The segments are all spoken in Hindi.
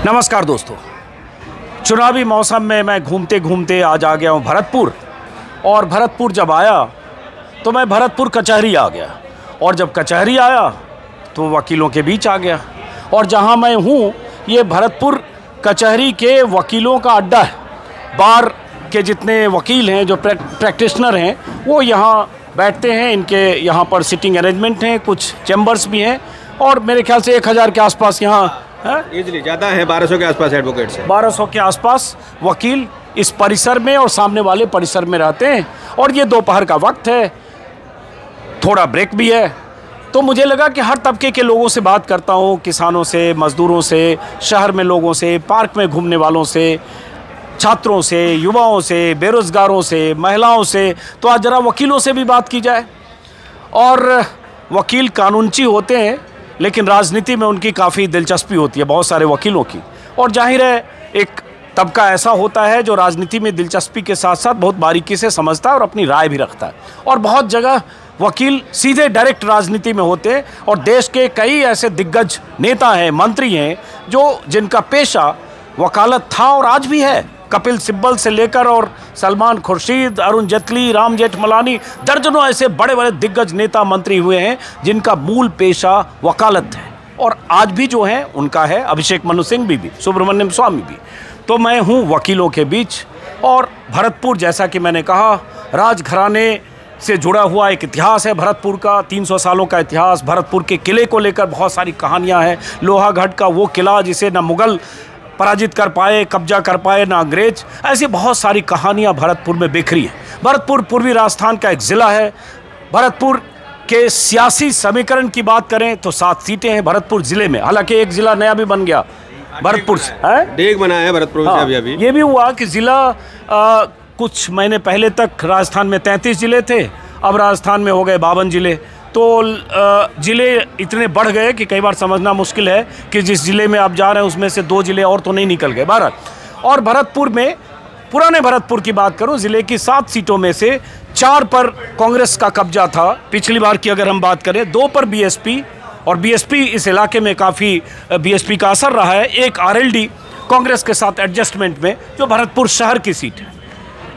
नमस्कार दोस्तों, चुनावी मौसम में मैं घूमते घूमते आज आ गया हूँ भरतपुर। और भरतपुर जब आया तो मैं भरतपुर कचहरी आ गया, और जब कचहरी आया तो वकीलों के बीच आ गया। और जहाँ मैं हूँ ये भरतपुर कचहरी के वकीलों का अड्डा है। बार के जितने वकील हैं, जो प्रैक्टिशनर हैं, वो यहाँ बैठते हैं। इनके यहाँ पर सिटिंग अरेंजमेंट हैं, कुछ चैम्बर्स भी हैं, और मेरे ख्याल से 1000 के आसपास यहाँ इजली ज़्यादा है, 1200 के आसपास एडवोकेट्स हैं। 1200 के आसपास वकील इस परिसर में और सामने वाले परिसर में रहते हैं। और ये दोपहर का वक्त है, थोड़ा ब्रेक भी है, तो मुझे लगा कि हर तबके के लोगों से बात करता हूँ, किसानों से, मज़दूरों से, शहर में लोगों से, पार्क में घूमने वालों से, छात्रों से, युवाओं से, बेरोज़गारों से, महिलाओं से। तो आज ज़रा वकीलों से भी बात की जाए। और वकील कानूनची होते हैं, लेकिन राजनीति में उनकी काफ़ी दिलचस्पी होती है, बहुत सारे वकीलों की। और जाहिर है एक तबका ऐसा होता है जो राजनीति में दिलचस्पी के साथ साथ बहुत बारीकी से समझता है और अपनी राय भी रखता है। और बहुत जगह वकील सीधे डायरेक्ट राजनीति में होते हैं, और देश के कई ऐसे दिग्गज नेता हैं, मंत्री हैं, जिनका पेशा वकालत था और आज भी है। कपिल सिब्बल से लेकर और सलमान खुर्शीद, अरुण जेटली, राम जेठमलानी, दर्जनों ऐसे बड़े बड़े दिग्गज नेता मंत्री हुए हैं जिनका मूल पेशा वकालत है। और आज भी जो है उनका है। अभिषेक मनु सिंह भी सुब्रमण्यम स्वामी भी। तो मैं हूँ वकीलों के बीच। और भरतपुर, जैसा कि मैंने कहा, राजघराने से जुड़ा हुआ एक इतिहास है भरतपुर का, 300 सालों का इतिहास। भरतपुर के किले को लेकर बहुत सारी कहानियाँ हैं। लोहागढ़ का वो किला जिसे न मुग़ल पराजित कर पाए, कब्जा कर पाए, ना अंग्रेज। ऐसी बहुत सारी कहानियां भरतपुर में बिखरी हैं। भरतपुर पूर्वी राजस्थान का एक ज़िला है। भरतपुर के सियासी समीकरण की बात करें तो 7 सीटें हैं भरतपुर ज़िले में। हालांकि एक ज़िला नया भी बन गया भरतपुर से, डेग बना है भरतपुर से। अभी ये भी हुआ कि ज़िला कुछ महीने पहले तक राजस्थान में 33 ज़िले थे, अब राजस्थान में हो गए 52 ज़िले। तो ज़िले इतने बढ़ गए कि कई बार समझना मुश्किल है कि जिस ज़िले में आप जा रहे हैं उसमें से 2 ज़िले और तो नहीं निकल गए। भारत और भरतपुर में, पुराने भरतपुर की बात करूं, ज़िले की 7 सीटों में से 4 पर कांग्रेस का कब्जा था पिछली बार की अगर हम बात करें। 2 पर बीएसपी, और बीएसपी इस इलाके में काफ़ी बीएसपी का असर रहा है। एक आरएलडी कांग्रेस के साथ एडजस्टमेंट में, जो भरतपुर शहर की सीट है।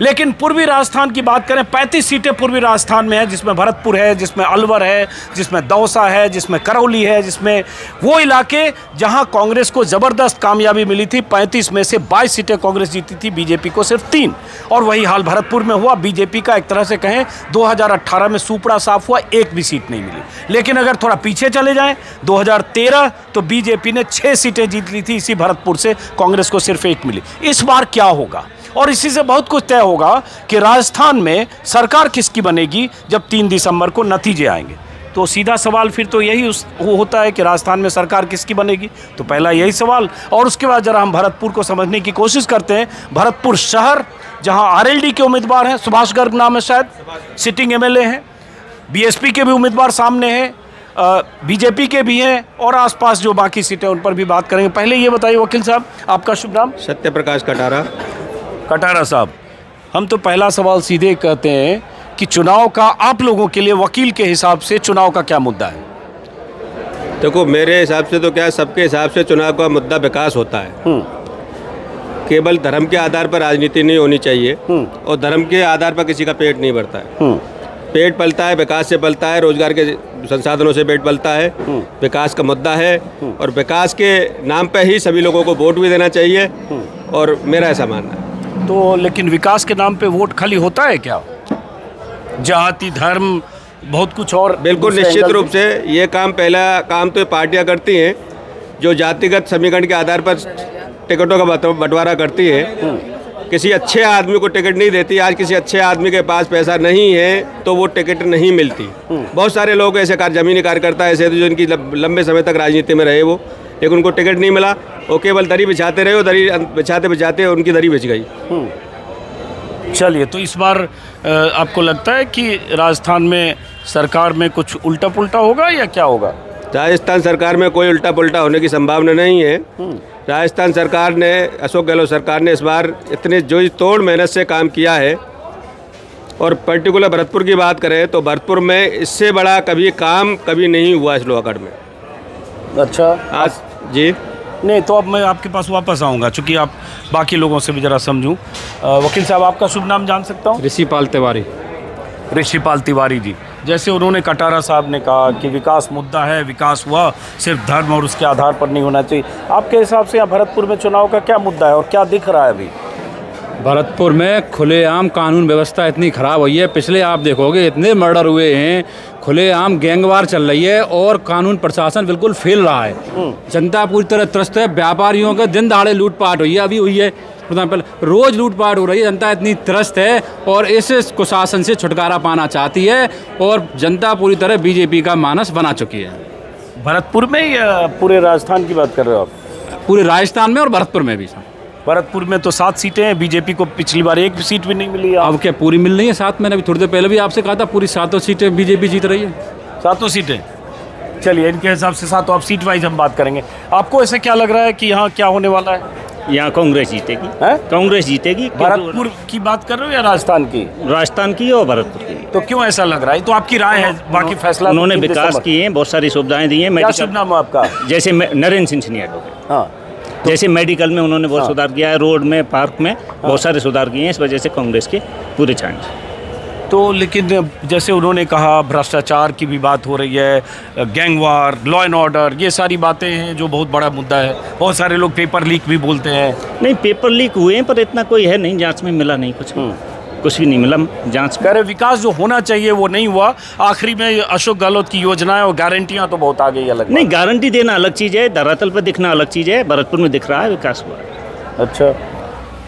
लेकिन पूर्वी राजस्थान की बात करें, 35 सीटें पूर्वी राजस्थान में है, जिसमें भरतपुर है, जिसमें अलवर है, जिसमें दौसा है, जिसमें करौली है, जिसमें वो इलाके जहां कांग्रेस को ज़बरदस्त कामयाबी मिली थी। 35 में से 22 सीटें कांग्रेस जीती थी, बीजेपी को सिर्फ 3। और वही हाल भरतपुर में हुआ। बीजेपी का एक तरह से कहें 2018 में सुपड़ा साफ हुआ, एक भी सीट नहीं मिली। लेकिन अगर थोड़ा पीछे चले जाएँ 2013, तो बीजेपी ने 6 सीटें जीत ली थी इसी भरतपुर से, कांग्रेस को सिर्फ 1 मिली। इस बार क्या होगा, और इसी से बहुत कुछ तय होगा कि राजस्थान में सरकार किसकी बनेगी जब 3 दिसंबर को नतीजे आएंगे। तो सीधा सवाल फिर तो यही होता है कि राजस्थान में सरकार किसकी बनेगी। तो पहला यही सवाल, और उसके बाद जरा हम भरतपुर को समझने की कोशिश करते हैं। भरतपुर शहर, जहां आरएलडी के उम्मीदवार हैं, सुभाष गर्ग नाम है शायद, सिटिंग एमएलए हैं। बीएसपी के भी उम्मीदवार सामने हैं, बीजेपी के भी हैं, और आसपास जो बाकी सीटें उन पर भी बात करेंगे। पहले ये बताइए वकील साहब, आपका शुभ नाम? सत्यप्रकाश कटारा साहब, हम तो पहला सवाल सीधे कहते हैं कि चुनाव का आप लोगों के लिए, वकील के हिसाब से, चुनाव का क्या मुद्दा है? देखो, मेरे हिसाब से तो क्या, सबके हिसाब से चुनाव का मुद्दा विकास होता है। केवल धर्म के आधार पर राजनीति नहीं होनी चाहिए, और धर्म के आधार पर किसी का पेट नहीं भरता है। पेट पलता है, विकास से पलता है, रोजगार के संसाधनों से पेट पलता है। विकास का मुद्दा है, और विकास के नाम पर ही सभी लोगों को वोट भी देना चाहिए, और मेरा ऐसा मानना है। तो लेकिन विकास के नाम पे वोट खाली होता है क्या? जाति, धर्म, बहुत कुछ और। बिल्कुल निश्चित रूप से ये काम, पहला काम तो पार्टियां करती हैं जो जातिगत समीकरण के आधार पर टिकटों का बंटवारा करती हैं। किसी अच्छे आदमी को टिकट नहीं देती। आज किसी अच्छे आदमी के पास पैसा नहीं है तो वो टिकट नहीं मिलती। बहुत सारे लोग ऐसे जमीनी कार्यकर्ता ऐसे थे जो इनकी लंबे समय तक राजनीति में रहे, वो, लेकिन उनको टिकट नहीं मिला। वो केवल दरी बिछाते रहे, दरी बिछाते बिछाते उनकी दरी बिछ गई। चलिए, तो इस बार आपको लगता है कि राजस्थान में सरकार में कुछ उल्टा पुल्टा होगा या क्या होगा? राजस्थान सरकार में कोई उल्टा पुल्टा होने की संभावना नहीं है। राजस्थान सरकार ने, अशोक गहलोत सरकार ने इस बार इतने जो तोड़ मेहनत से काम किया है। और पर्टिकुलर भरतपुर की बात करें तो भरतपुर में इससे बड़ा कभी काम कभी नहीं हुआ इस लोहागढ़ में। अच्छा, आज जी नहीं, तो अब मैं आपके पास वापस आऊँगा, चूँकि आप बाकी लोगों से भी ज़रा समझूँ। वकील साहब, आपका शुभ नाम जान सकता हूँ? ऋषिपाल तिवारी। ऋषिपाल तिवारी जी, जैसे उन्होंने कटारा साहब ने कहा कि विकास मुद्दा है, विकास हुआ सिर्फ धर्म और उसके आधार पर नहीं होना चाहिए, आपके हिसाब से यहाँ भरतपुर में चुनाव का क्या मुद्दा है और क्या दिख रहा है अभी? भरतपुर में खुलेआम कानून व्यवस्था इतनी ख़राब हुई है, पिछले आप देखोगे इतने मर्डर हुए हैं, खुलेआम गैंगवार चल रही है और कानून प्रशासन बिल्कुल फेल रहा है। जनता पूरी तरह त्रस्त है, व्यापारियों के दिन दहाड़े लूटपाट हुई है, अभी हुई है एग्जाम्पल, रोज़ लूटपाट हो रही है, जनता इतनी त्रस्त है और इस कुशासन से छुटकारा पाना चाहती है और जनता पूरी तरह बीजेपी का मानस बना चुकी है। भरतपुर में या पूरे राजस्थान की बात कर रहे हो आप? पूरे राजस्थान में और भरतपुर में भी। भरतपुर में तो 7 सीटें हैं, बीजेपी को पिछली बार एक भी सीट भी नहीं मिली। अब क्या पूरी मिल रही है? 7, मैंने अभी थोड़ी देर पहले भी आपसे कहा था, पूरी 7 सीटें बीजेपी जीत रही है। 7 सीटें, चलिए इनके हिसाब से 7, अब सीट वाइज हम बात करेंगे। आपको ऐसे क्या लग रहा है कि यहाँ क्या होने वाला है? यहाँ कांग्रेस जीतेगी। कांग्रेस जीतेगी। भरतपुर की बात कर रहे हो या राजस्थान की? राजस्थान की और भरतपुर की। तो क्यों ऐसा लग रहा है? तो आपकी राय है, बाकी फैसला उन्होंने विकास किए हैं, बहुत सारी सुविधाएं दी हैं। क्या शुभ नाम है आपका? जैसे नरेंद्र सिंह सिनिया एडवोकेट। हाँ, जैसे मेडिकल में उन्होंने बहुत सुधार किया है, रोड में, पार्क में बहुत सारे सुधार किए हैं, इस वजह से कांग्रेस के पूरे चांस। तो लेकिन जैसे उन्होंने कहा भ्रष्टाचार की भी बात हो रही है, गैंगवार, लॉ एंड ऑर्डर, ये सारी बातें हैं जो बहुत बड़ा मुद्दा है। बहुत सारे लोग पेपर लीक भी बोलते हैं। नहीं, पेपर लीक हुए हैं पर इतना कोई है नहीं, जांच में मिला नहीं कुछ भी नहीं मिला जांच। कह रहे विकास जो होना चाहिए वो नहीं हुआ। आखिरी में अशोक गहलोत की योजनाएं और गारंटियां तो बहुत आ गई। अलग नहीं, गारंटी देना अलग चीज़ है, धरातल पर दिखना अलग चीज़ है। भरतपुर में दिख रहा है विकास हुआ है। अच्छा,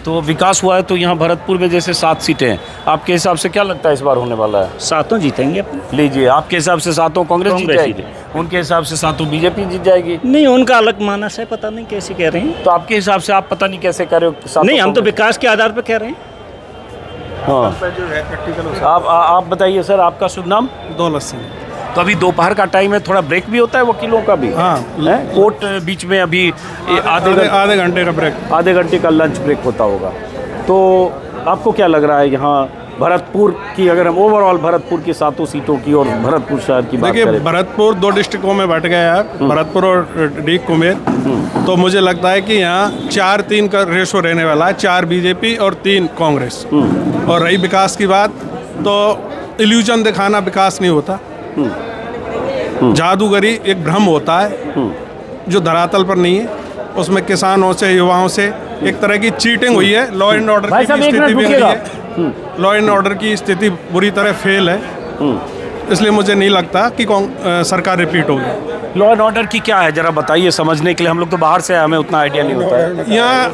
तो विकास हुआ है तो यहाँ भरतपुर में जैसे 7 सीटें हैं, आपके हिसाब से क्या लगता है इस बार होने वाला है? 7 जीतेंगे अपने। लीजिए, आपके हिसाब से 7 कांग्रेस जीत जाएगी, उनके हिसाब से 7 बीजेपी जीत जाएगी। नहीं, उनका अलग मानस है, पता नहीं कैसे कह रहे हैं। तो आपके हिसाब से आप पता नहीं कैसे कह रहे हो? नहीं, हम तो विकास के आधार पर कह रहे हैं। हाँ, आप बताइए सर, आपका शुभ नाम? दौलत सिंह। तो अभी दोपहर का टाइम है, थोड़ा ब्रेक भी होता है वकीलों का भी? हाँ, कोर्ट बीच में अभी आधे घंटे का ब्रेक, आधे घंटे का लंच ब्रेक होता होगा। तो आपको क्या लग रहा है यहाँ भरतपुर की, अगर हम ओवरऑल भरतपुर की 7 सीटों की और भरतपुर शहर की बात करें? देखिए, भरतपुर 2 डिस्ट्रिक्टों में बट गया है, भरतपुर और डी कुमेर। तो मुझे लगता है कि यहाँ 4-3 का रेशो रहने वाला है, 4 बीजेपी और 3 कांग्रेस। और रही विकास की बात, तो इल्यूजन दिखाना विकास नहीं होता, जादूगरी एक भ्रम होता है जो धरातल पर नहीं है। उसमें किसानों से, युवाओं से एक तरह की चीटिंग हुई है। लॉ एंड ऑर्डर की स्थिति बिगड़ी है, लॉ एंड ऑर्डर की स्थिति बुरी तरह फेल है, इसलिए मुझे नहीं लगता कि सरकार रिपीट होगी। लॉ एंड ऑर्डर की क्या है, जरा बताइए समझने के लिए। हम लोग तो बाहर से, हमें उतना आइडिया नहीं होता है। यहाँ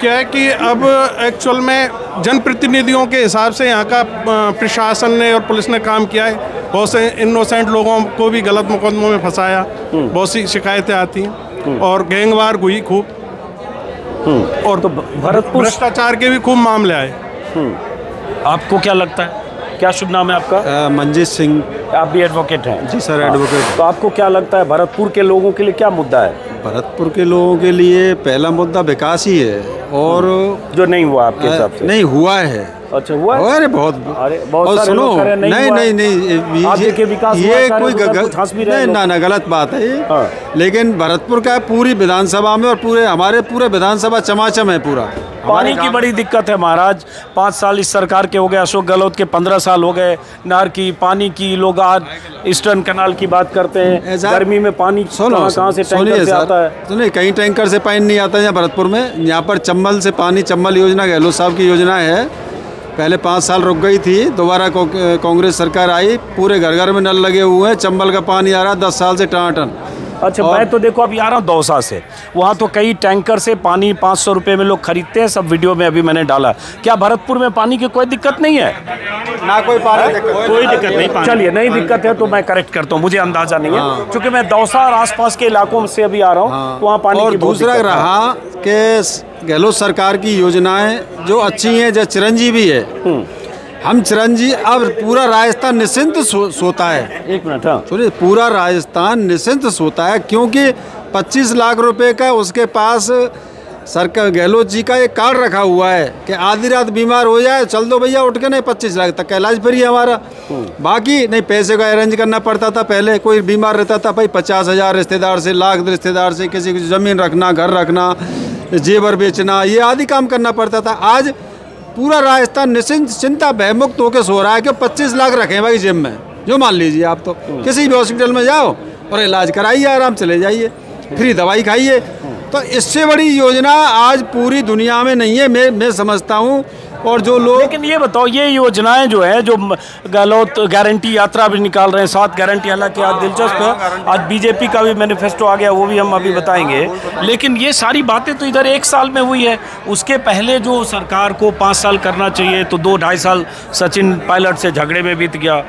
क्या है कि अब एक्चुअल में जनप्रतिनिधियों के हिसाब से यहाँ का प्रशासन ने और पुलिस ने काम किया है। बहुत से इनोसेंट लोगों को भी गलत मुकदमों में फंसाया, बहुत सी शिकायतें आती हैं और गैंगवार हुई खूब, और तो भरतपुर भ्रष्टाचार के भी खूब मामले आए। आपको क्या लगता है? क्या शुभ नाम है आपका? मंजीत सिंह। आप भी एडवोकेट हैं? जी सर, एडवोकेट। तो आपको क्या लगता है भरतपुर के लोगों के लिए क्या मुद्दा है? भरतपुर के लोगों के लिए पहला मुद्दा विकास ही है, और जो नहीं हुआ आपके हिसाब से? नहीं हुआ है। अच्छा, हुआ है? अरे बहुत सारे लोग कह रहे हैं नहीं हुआ है। नहीं, आप देखिए विकास ये कोई ना गलत बात है ये। हाँ। लेकिन भरतपुर का पूरी विधानसभा में और हमारे पूरे विधानसभा चमाचम है पूरा। पानी की बड़ी दिक्कत है महाराज। 5 साल इस सरकार के हो गए, अशोक गहलोत के 15 साल हो गए। नहर की, पानी की, लोग आज ईस्टर्न कैनाल की बात करते हैं। गर्मी में पानी कहाँ से टैंकर से आता है? सुनिए, कहीं टैंकर से पानी नहीं आता यहाँ भरतपुर में। यहाँ पर चंबल से पानी, चंबल योजना गहलोत साहब की योजना है, पहले 5 साल रुक गई थी, दोबारा कांग्रेस सरकार आई, पूरे घर घर में नल लगे हुए हैं, चंबल का पानी आ रहा है 10 साल से टनाटन। अच्छा, मैं तो देखो अभी आ रहा हूँ दौसा से, वहाँ तो कई टैंकर से पानी 500 रुपये में लोग खरीदते हैं, सब वीडियो में अभी मैंने डाला। क्या भरतपुर में पानी की कोई दिक्कत नहीं है? ना कोई पानी कोई दिक्कत नहीं। चलिए, नहीं दिक्कत है तो मैं करेक्ट करता हूँ, मुझे अंदाजा नहीं है, क्योंकि मैं दौसा और आसपास के इलाकों से अभी आ रहा हूँ, वहाँ पानी और की बहुत दूसरा दिक्कत है। रहा कि गहलोत सरकार की योजनाएं जो अच्छी हैं, जो चिरंजीवी है, हम चिरंजीवी, अब पूरा राजस्थान निश्चिंत सोता है। एक मिनट, हाँ सुनिए, पूरा राजस्थान निश्चिंत सोता है, क्योंकि 25 लाख रुपए का उसके पास सरकार गहलोत जी का एक कार्ड रखा हुआ है कि आधी रात बीमार हो जाए चल दो भैया उठ के, नहीं 25 लाख तक का इलाज फ्री है हमारा। बाकी नहीं पैसे का अरेंज करना पड़ता था, पहले कोई बीमार रहता था भाई 50,000 रिश्तेदार से, लाख रिश्तेदार से, किसी की ज़मीन रखना, घर रखना, जेवर बेचना, ये आदि काम करना पड़ता था। आज पूरा राजस्थान निश्चिंत चिंता भयमुक्त होकर सो रहा है कि 25 लाख रखें भाई जेब में, जो मान लीजिए आप तो किसी भी हॉस्पिटल में जाओ और इलाज कराइए, आराम से ले जाइए, फ्री दवाई खाइए। तो इससे बड़ी योजना आज पूरी दुनिया में नहीं है, मैं समझता हूँ। और जो लोग, लेकिन ये बताओ, ये योजनाएं जो है, जो गहलोत गारंटी यात्रा भी निकाल रहे हैं, 7 गारंटी, हालांकि आज दिलचस्प है, आज बीजेपी का भी मैनिफेस्टो आ गया, वो भी हम अभी बताएंगे। लेकिन ये सारी बातें तो इधर 1 साल में हुई है, उसके पहले जो सरकार को 5 साल करना चाहिए तो 2-2.5 साल सचिन पायलट से झगड़े में बीत गया,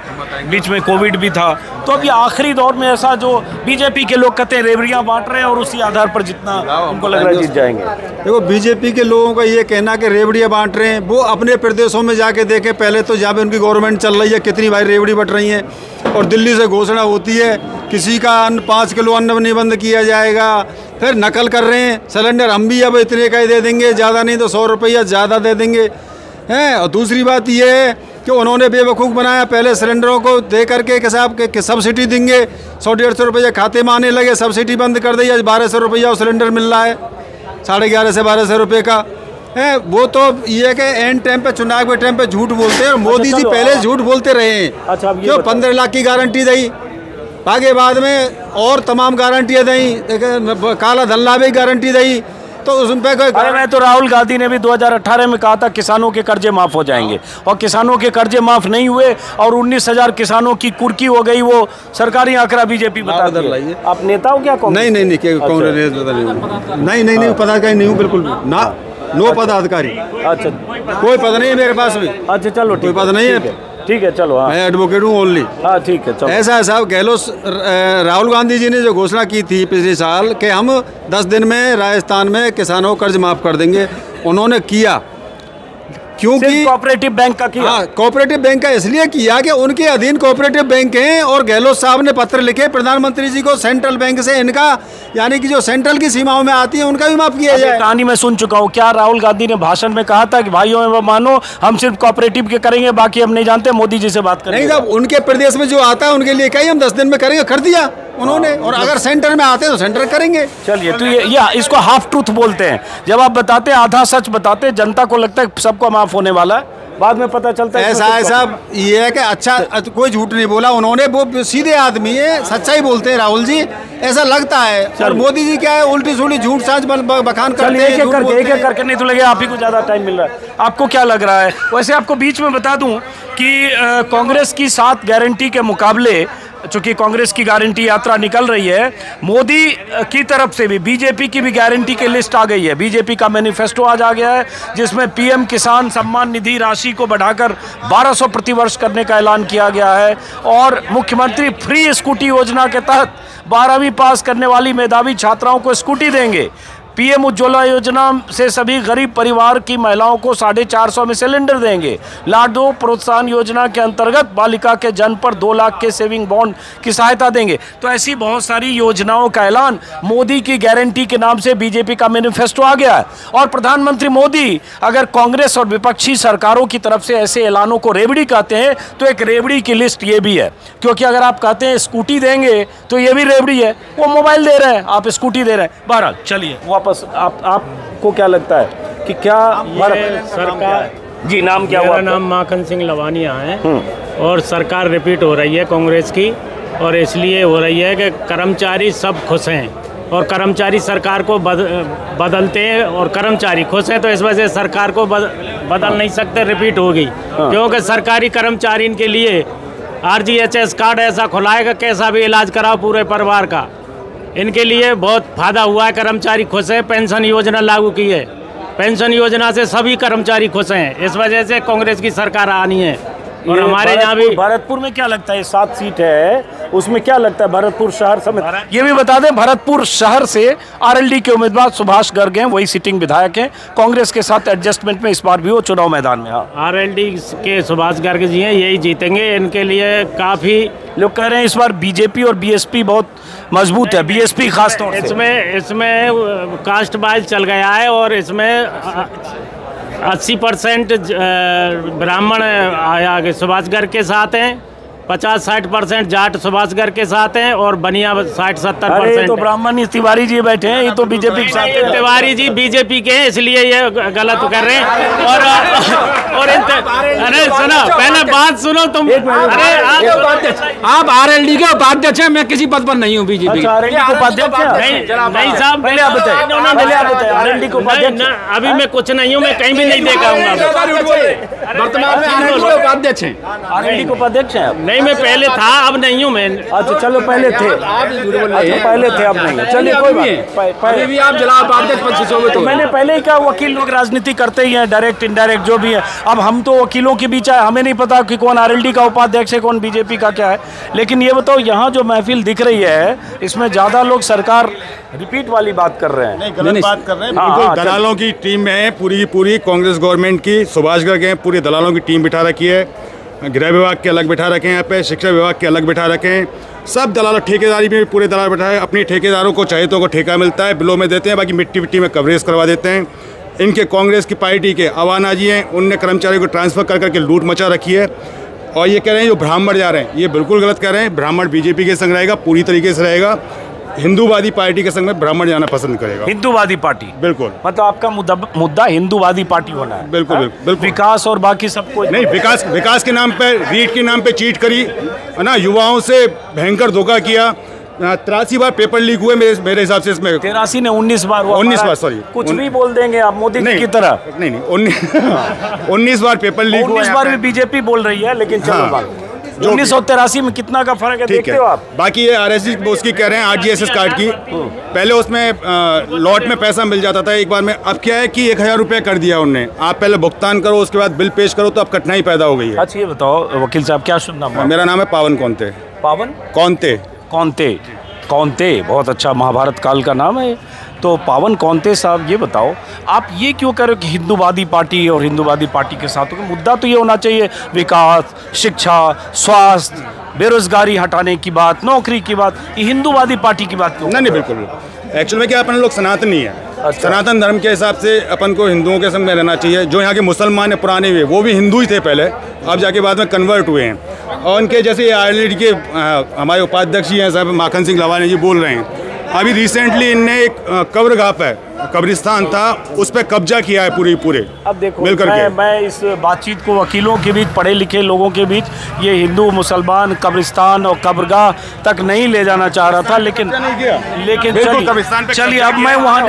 बीच में कोविड भी था। तो अब ये आखिरी दौर में ऐसा जो बीजेपी के लोग कहते हैं रेवड़ियाँ बांट रहे हैं और उसी आधार पर जितना उनको लग रहा है जीत जाएंगे। देखो बीजेपी के लोगों का ये कहना कि रेवड़ियाँ बांट रहे हैं, वो अपने प्रदेशों में जाके देखें पहले तो, जहाँ पे उनकी गवर्नमेंट चल रही है कितनी भाई रेवड़ी बट रही हैं। और दिल्ली से घोषणा होती है किसी का अन्न 5 किलो अन्न नहीं बंद किया जाएगा, फिर नकल कर रहे हैं, सिलेंडर हम भी अब इतने का ही दे देंगे, ज़्यादा नहीं तो 100 रुपया ज़्यादा दे देंगे हैं। और दूसरी बात ये है कि उन्होंने बेवकूफ़ बनाया, पहले सिलेंडरों को दे करके कि साहब के सब्सिडी देंगे, 100-150 रुपये खाते में आने लगे, सब्सिडी बंद कर दी, आज 1200 रुपया सिलेंडर मिल रहा है, 1150 से 1200 रुपये का है। वो तो ये कि एंड टाइम पे, चुनाव के टाइम पे झूठ बोलते हैं, और मोदी जी पहले झूठ बोलते रहे हैं। अच्छा, क्यों 15 लाख की गारंटी दी, आगे बाद में और तमाम गारंटियाँ दी, काला धल्ला भी गारंटी दी, तो उस पे अरे मैं तो राहुल गांधी ने भी 2018 में कहा था किसानों के कर्जे माफ हो जाएंगे, और किसानों के कर्जे माफ नहीं हुए और 19,000 किसानों की कुर्की हो गई। वो सरकारी आंकड़ा बीजेपी बता रही है। आप नेता हो क्या कांग्रेस? नहीं कांग्रेस नहीं पदाधिकारी नहीं हूँ बिल्कुल ना, नो पदाधिकारी। अच्छा, कोई पद नहीं है मेरे पास भी। अच्छा चलो, कोई पद नहीं है, ठीक है चलो। हाँ, मैं एडवोकेट हूँ ओनली। हाँ ठीक है चलो। ऐसा है साहब, गहलोत राहुल गांधी जी ने जो घोषणा की थी पिछले साल कि हम 10 दिन में राजस्थान में किसानों को कर्ज माफ कर देंगे, उन्होंने किया, क्योंकि कोऑपरेटिव बैंक का किया। हाँ, कोऑपरेटिव बैंक का इसलिए किया कि उनके अधीन कोऑपरेटिव बैंक हैं, और गहलोत साहब ने पत्र लिखे प्रधानमंत्री जी को सेंट्रल बैंक से इनका, यानी कि जो सेंट्रल की सीमाओं में आती है उनका भी माफ किया जाए। कहानी मैं सुन चुका हूँ। क्या राहुल गांधी ने भाषण में कहा था कि भाइयों मानो हम सिर्फ कोऑपरेटिव के करेंगे, बाकी हम नहीं जानते, मोदी जी से बात करेंगे? नहीं साहब, उनके प्रदेश में जो आता है उनके लिए कहीं हम 10 दिन में करेंगे, कर दिया उन्होंने, और अगर सेंटर में आते हैं तो सेंटर करेंगे। चलिए, तो ये इसको हाफ ट्रूथ बोलते हैं। जब आप बताते हैं आधा सच बताते हैं, जनता को लगता है सबको माफ होने वाला है, बाद में पता चलता है ऐसा है साहब। ये है कि अच्छा कोई झूठ नहीं बोला उन्होंने, वो सीधे आदमी है, सच्चाई बोलते हैं राहुल जी, ऐसा लगता है। और मोदी जी क्या है, उल्टी सुल्टी झूठ साझ बखान करते हैं। एक करके नहीं तो लगे आप ही को ज्यादा टाइम मिल रहा है। आपको क्या लग रहा है? वैसे आपको बीच में बता दूं कि कांग्रेस की 7 गारंटी के मुकाबले, चूंकि कांग्रेस की गारंटी यात्रा निकल रही है, मोदी की तरफ से भी बीजेपी की भी गारंटी की लिस्ट आ गई है। बीजेपी का मैनिफेस्टो आज आ गया है, जिसमें पीएम किसान सम्मान निधि राशि को बढ़ाकर 1200 प्रतिवर्ष करने का ऐलान किया गया है, और मुख्यमंत्री फ्री स्कूटी योजना के तहत 12वीं पास करने वाली मेधावी छात्राओं को स्कूटी देंगे। पीएम उज्ज्वला योजना से सभी गरीब परिवार की महिलाओं को 450 में सिलेंडर देंगे। लाडो प्रोत्साहन योजना के अंतर्गत बालिका के जन्म पर 2 लाख के सेविंग बॉन्ड की सहायता देंगे। तो ऐसी बहुत सारी योजनाओं का ऐलान मोदी की गारंटी के नाम से बीजेपी का मैनिफेस्टो आ गया है। और प्रधानमंत्री मोदी अगर कांग्रेस और विपक्षी सरकारों की तरफ से ऐसे ऐलानों को रेवड़ी कहते हैं, तो एक रेवड़ी की लिस्ट ये भी है। क्योंकि अगर आप कहते हैं स्कूटी देंगे तो ये भी रेवड़ी है, वो मोबाइल दे रहे हैं, आप स्कूटी दे रहे हैं। बहरहाल चलिए वापस, आपको क्या लगता है कि क्या सरकार? जी, नाम क्या हुआ? मेरा नाम माखन सिंह लवानिया है, और सरकार रिपीट हो रही है कांग्रेस की, और इसलिए हो रही है कि कर्मचारी सब खुश हैं, और कर्मचारी सरकार को बदलते हैं, और कर्मचारी खुश हैं, तो इस वजह से सरकार को बदल नहीं सकते, रिपीट हो गई। क्योंकि सरकारी कर्मचारी के लिए RGHS कार्ड ऐसा खुलाएगा, कैसा भी इलाज कराओ पूरे परिवार का, इनके लिए बहुत फायदा हुआ है। कर्मचारी खुश है। पेंशन योजना लागू की है, पेंशन योजना से सभी कर्मचारी खुश हैं। इस वजह से कांग्रेस की सरकार आनी है। और हमारे यहाँ भी भरतपुर में क्या लगता है, 7 सीट है, उसमें क्या लगता है भरतपुर शहर समेत? ये भी बता दें, भरतपुर शहर से आरएलडी के उम्मीदवार सुभाष गर्ग हैं, वही सिटिंग विधायक हैं। कांग्रेस के साथ एडजस्टमेंट में इस बार भी वो चुनाव मैदान में। हाँ, आरएलडी के सुभाष गर्ग जी हैं, यही जीतेंगे। इनके लिए काफ़ी लोग कह रहे हैं इस बार बीजेपी और बीएसपी बहुत मजबूत है, बीएसपी खास तौर से। इसमें कास्ट वाइज चल गया है और इसमें 80% ब्राह्मण आगे सुभाष गर्ग के साथ हैं, 50-60% जाट सुभाष गर्ग के साथ हैं और बनिया 60-70%। तो ब्राह्मण तिवारी जी बैठे हैं, ये तो बीजेपी के साथ हैं। तिवारी जी बीजेपी के हैं, इसलिए ये गलत कर रहे हैं। और अरे सुनो, पहले बात सुनो तुम। अरे आप आरएलडी के उपाध्यक्ष हैं, मैं किसी पद पर नहीं हूँ बीजेपी। आरएलडी के उपाध्यक्ष नहीं साहब, पहले आप बताइए आरएलडी को उपाध्यक्ष। अभी मैं कुछ नहीं हूँ, मैं कहीं भी नहीं देखा हूँ। वर्तमान उपाध्यक्ष हैं, आरएलडी को उपाध्यक्ष हैं? नहीं, मैं पहले था, अब नहीं हूँ मैं। अच्छा चलो, पहले थे, पहले थे, अब नहीं। चलिए कोई बात, पहले भी आप जिला उपाध्यक्ष पद से शोभित हो। मैंने पहले ही कहा, वकील लोग राजनीति करते ही हैं, डायरेक्ट इनडायरेक्ट जो भी है। अब हम तो वकीलों के बीच आए, हमें नहीं पता कि कौन आरएलडी का उपाध्यक्ष है, कौन बीजेपी का क्या है। लेकिन ये बताओ, यहाँ जो महफिल दिख रही है, इसमें ज़्यादा लोग सरकार रिपीट वाली बात कर रहे हैं। गलत बात कर रहे हैं। बिल्कुल दलालों की टीम है, पूरी कांग्रेस गवर्नमेंट की। सुभाष गर्ग हैं, पूरी दलालों की टीम बिठा रखी है। गृह विभाग के अलग बिठा रखे हैं, यहाँ पे शिक्षा विभाग के अलग बिठा रखे हैं। सब दलाल, ठेकेदारी में भी पूरे दलाल बिठाए। अपनी ठेकेदारों को चहेतों को ठेका मिलता है, बिलों में देते हैं, बाकी मिट्टी विट्टी में कवरेज करवा देते हैं। इनके कांग्रेस की पार्टी के अवाना जी हैं, उनने कर्मचारियों को ट्रांसफ़र कर करके लूट मचा रखी है। और ये कह रहे हैं जो ब्राह्मण जा रहे हैं, ये बिल्कुल गलत कह रहे हैं। ब्राह्मण बीजेपी के संग रहेगा, पूरी तरीके से रहेगा। हिंदूवादी पार्टी के संग में ब्राह्मण जाना पसंद करेगा। हिंदूवादी पार्टी, बिल्कुल। मतलब आपका मुद्दा हिंदूवादी पार्टी होना है। बिल्कुल बिल्कुल। विकास और बाकी सब कुछ नहीं, विकास के नाम पे, रीट के नाम पे चीट करी है ना, युवाओं से भयंकर धोखा किया। 83 बार पेपर लीक हुए मेरे हिसाब से। इसमें 83 ने 19 बार हुआ। 19 बार, सॉरी, कुछ भी बोल देंगे आप मोदी जी की तरह। नहीं 19 बार पेपर लीक हुआ। 19 बार भी बीजेपी बोल रही है, लेकिन चलो 1983 में कितना का फर्क है, देखते हो आप। बाकी ये आरएसएस उसकी कह रहे हैं आरजीएसएस कार्ड की। पहले उसमें लॉट में पैसा मिल जाता था एक बार में। अब क्या है कि 1000 रुपये कर दिया उनने। आप पहले भुगतान करो, उसके बाद बिल पेश करो, तो अब कठिनाई पैदा हो गई है। अच्छा ये बताओ वकील साहब, क्या शुभ नाम है? मेरा नाम है पावन कौनते। पावन कौनते, बहुत अच्छा, महाभारत काल का नाम है। तो पावन कौनते साहब, ये बताओ, आप ये क्यों कह रहे हो कि हिंदूवादी पार्टी और हिंदूवादी पार्टी के साथ हो? मुद्दा तो ये होना चाहिए, विकास, शिक्षा, स्वास्थ्य, बेरोजगारी हटाने की बात, नौकरी की बात। ये हिंदूवादी पार्टी की बात क्यों? नहीं, बिल्कुल। एक्चुअल में क्या, अपन लोग सनातनी है। अच्छा। सनातन धर्म के हिसाब से अपन को हिंदुओं के संग में रहना चाहिए। जो यहाँ के मुसलमान हैं पुराने हुए, वो भी हिंदू ही थे पहले, अब जाके बाद में कन्वर्ट हुए हैं। और उनके जैसे आरएलडी के हमारे उपाध्यक्ष जी हैं साहब माखन सिंह लवानी जी, बोल रहे हैं अभी रिसेंटली इनने एक कब्रगाह पे, कब्रिस्तान था, उस पर कब्जा किया है पूरे। अब देखो, मैं इस बातचीत को वकीलों के बीच, पढ़े लिखे लोगों के बीच, ये हिंदू मुसलमान कब्रिस्तान और कब्रगाह तक नहीं ले जाना चाह रहा था, लेकिन चलिए अब मैं वहाँ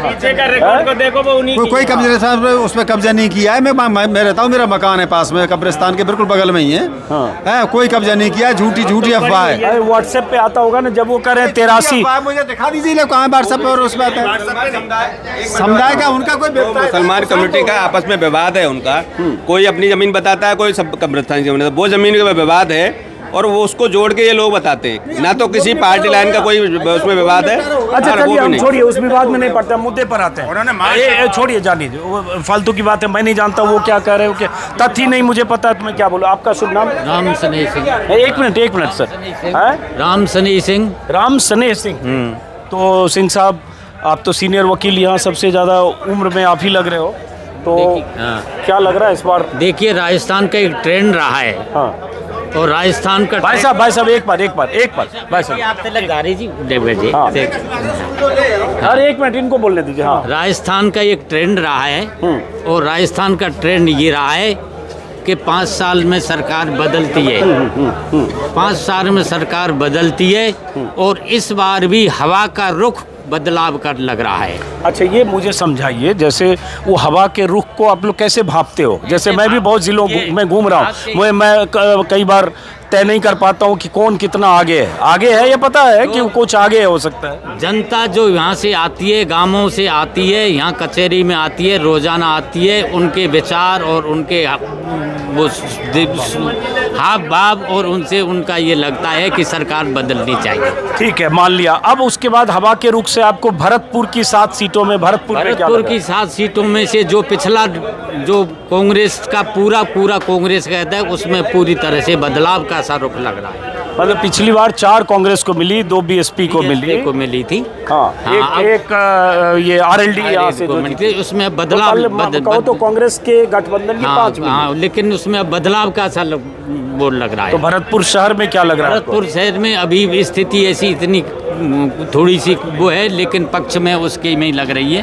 पीछे का रिकॉर्ड को देखो, वो उन्हीं कोई कब्जे साहब उसमें कब्जा नहीं किया है। मैं रहता हूँ, मेरा मकान है पास में, कब्रिस्तान के बिल्कुल बगल में ही है। कोई कब्जा नहीं किया, झूठी अफवाह है। व्हाट्सएप पे आता होगा ना, जब वो कह रहे हैं 83, मुझे दिखा दीजिए कहाँ व्हाट्सएप पे, और उसमें समुदाय का उनका कोई मुसलमान कम्युनिटी का आपस में विवाद है उनका। कोई अपनी जमीन बताता है, कोई सब कब्रिस्तान की जमीन, वो जमीन का विवाद है और वो उसको जोड़ के ये लोग बताते हैं, ना तो किसी पार्टी लाइन का कोई उसमें विवाद है। अच्छा चलिए, हम छोड़िए, उस विवाद में नहीं पड़ते, मुद्दे पर आते हैं। छोड़िए, जानिए, वो फालतू की बात है, मैं नहीं जानता वो क्या कह रहे हो, तथ्य ही नहीं मुझे पता है, तो मैं क्या बोलूँ। आपका शुभ नाम? राम स्नेह सिंह। एक मिनट सर, राम स्नेह सिंह। राम स्नेह सिंह। तो सिंह साहब, आप तो सीनियर वकील, यहाँ सबसे ज़्यादा उम्र में आप ही लग रहे हो, तो क्या लग रहा है इस बार? देखिए, राजस्थान का एक ट्रेंड रहा है। हाँ। और राजस्थान का भाई साहब एक बार भाई साहब आपसे लगा रही जी, देखिए। हाँ। अरे एक मिनट, इनको बोलने दीजिए। हाँ। राजस्थान का एक ट्रेंड रहा है, और राजस्थान का ट्रेंड ये रहा है कि 5 साल में सरकार बदलती है। 5 साल में सरकार बदलती है, और इस बार भी हवा का रुख बदलाव कर लग रहा है। अच्छा ये मुझे समझाइए, जैसे वो हवा के रुख को आप लोग कैसे भापते हो? जैसे मैं भी बहुत जिलों में घूम रहा हूँ, मैं कई बार तय नहीं कर पाता हूँ कि कौन कितना आगे है। ये पता है कि कुछ आगे हो सकता है। जनता जो यहाँ से आती है, गांवों से आती है, यहाँ कचहरी में आती है, रोजाना आती है, उनके विचार और उनके वो हाँ बाब, और उनसे उनका ये लगता है कि सरकार बदलनी चाहिए। ठीक है, मान लिया। अब उसके बाद हवा के रुख से आपको भरतपुर की 7 सीटों में, भरतपुर की 7 सीटों में से जो पिछला जो कांग्रेस का पूरा कांग्रेस कहता है, उसमें पूरी तरह से बदलाव का सा रुख लग रहा है। मतलब पिछली बार 4 कांग्रेस को मिली, 2 बीएसपी को मिली थी। हाँ, एक ये आरएलडी यहाँ से जो मिली थी, उसमें बदलाव तो कांग्रेस के गठबंधन की 5 मिली। लेकिन उसमें बदलाव का सा वो लग रहा है। तो भरतपुर शहर में क्या लग रहा है? भरतपुर शहर में अभी स्थिति ऐसी इतनी थोड़ी सी वो है, लेकिन पक्ष में उसके में लग रही है।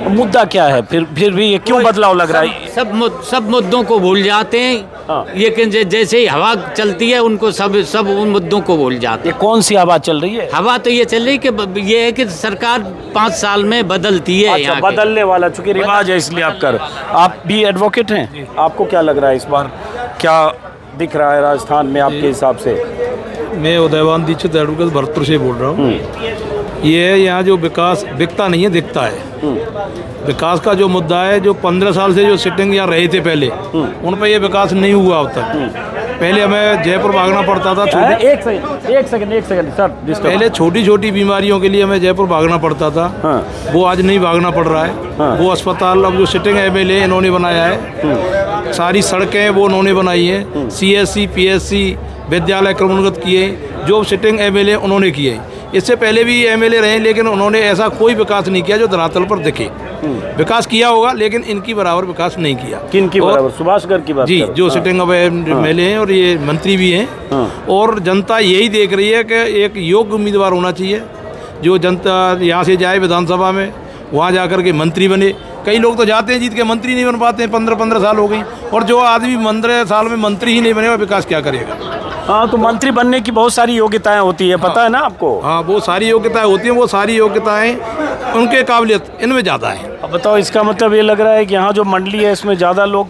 मुद्दा क्या है फिर भी ये क्यों बदलाव लग रहा है? सब मुद्दों को भूल जाते हैं, लेकिन जैसे ही हवा चलती है उनको सब उन मुद्दों को भूल जाते हैं। कौन सी हवा चल रही है? हवा तो ये चल रही कि ये है कि सरकार 5 साल में बदलती है। अच्छा, बदलने वाला, चूंकि रिवाज है इसलिए आप भी एडवोकेट हैं, आपको क्या लग रहा है इस बार क्या दिख रहा है राजस्थान में आपके हिसाब से? मैं उदयवान दीक्षित एडवोकेट भरतपुर से बोल रहा हूँ। ये यहाँ जो विकास दिखता नहीं है, दिखता है। विकास का जो मुद्दा है, जो 15 साल से जो सिटिंग यहाँ रहे थे पहले, उन पर ये विकास नहीं हुआ अब तक। पहले हमें जयपुर भागना पड़ता था। एक सेकंड सर, पहले छोटी छोटी बीमारियों के लिए हमें जयपुर भागना पड़ता था। वो आज नहीं भागना पड़ रहा है। वो अस्पताल अब जो सिटिंग एमएलए इन्होंने बनाया है, सारी सड़कें वो उन्होंने बनाई है। CSC PSC विद्यालय क्रमोन्नत किए, जो सिटिंग एमएलए उन्होंने किए। इससे पहले भी एमएलए रहे, लेकिन उन्होंने ऐसा कोई विकास नहीं किया जो धरातल पर दिखे। विकास किया होगा, लेकिन इनकी बराबर विकास नहीं किया। किनकी बराबर? सुभाषगढ़ की बात जी, जो सिटिंग अब एमएलए हैं और ये मंत्री भी हैं। और जनता यही देख रही है कि एक योग्य उम्मीदवार होना चाहिए, जो जनता यहाँ से जाए विधानसभा में, वहाँ जाकर के मंत्री बने। कई लोग तो जाते हैं जीत के, मंत्री नहीं बन पाते हैं। 15 साल हो गई, और जो आदमी 15 साल में मंत्री ही नहीं बने, वो विकास क्या करेगा? हाँ, तो मंत्री बनने की बहुत सारी योग्यताएं होती है, पता है ना आपको? हाँ, वो सारी योग्यताएं होती हैं। वो सारी योग्यताएं उनके काबिलियत इनमें ज़्यादा है। अब बताओ, इसका मतलब ये लग रहा है कि यहाँ जो मंडली है इसमें ज़्यादा लोग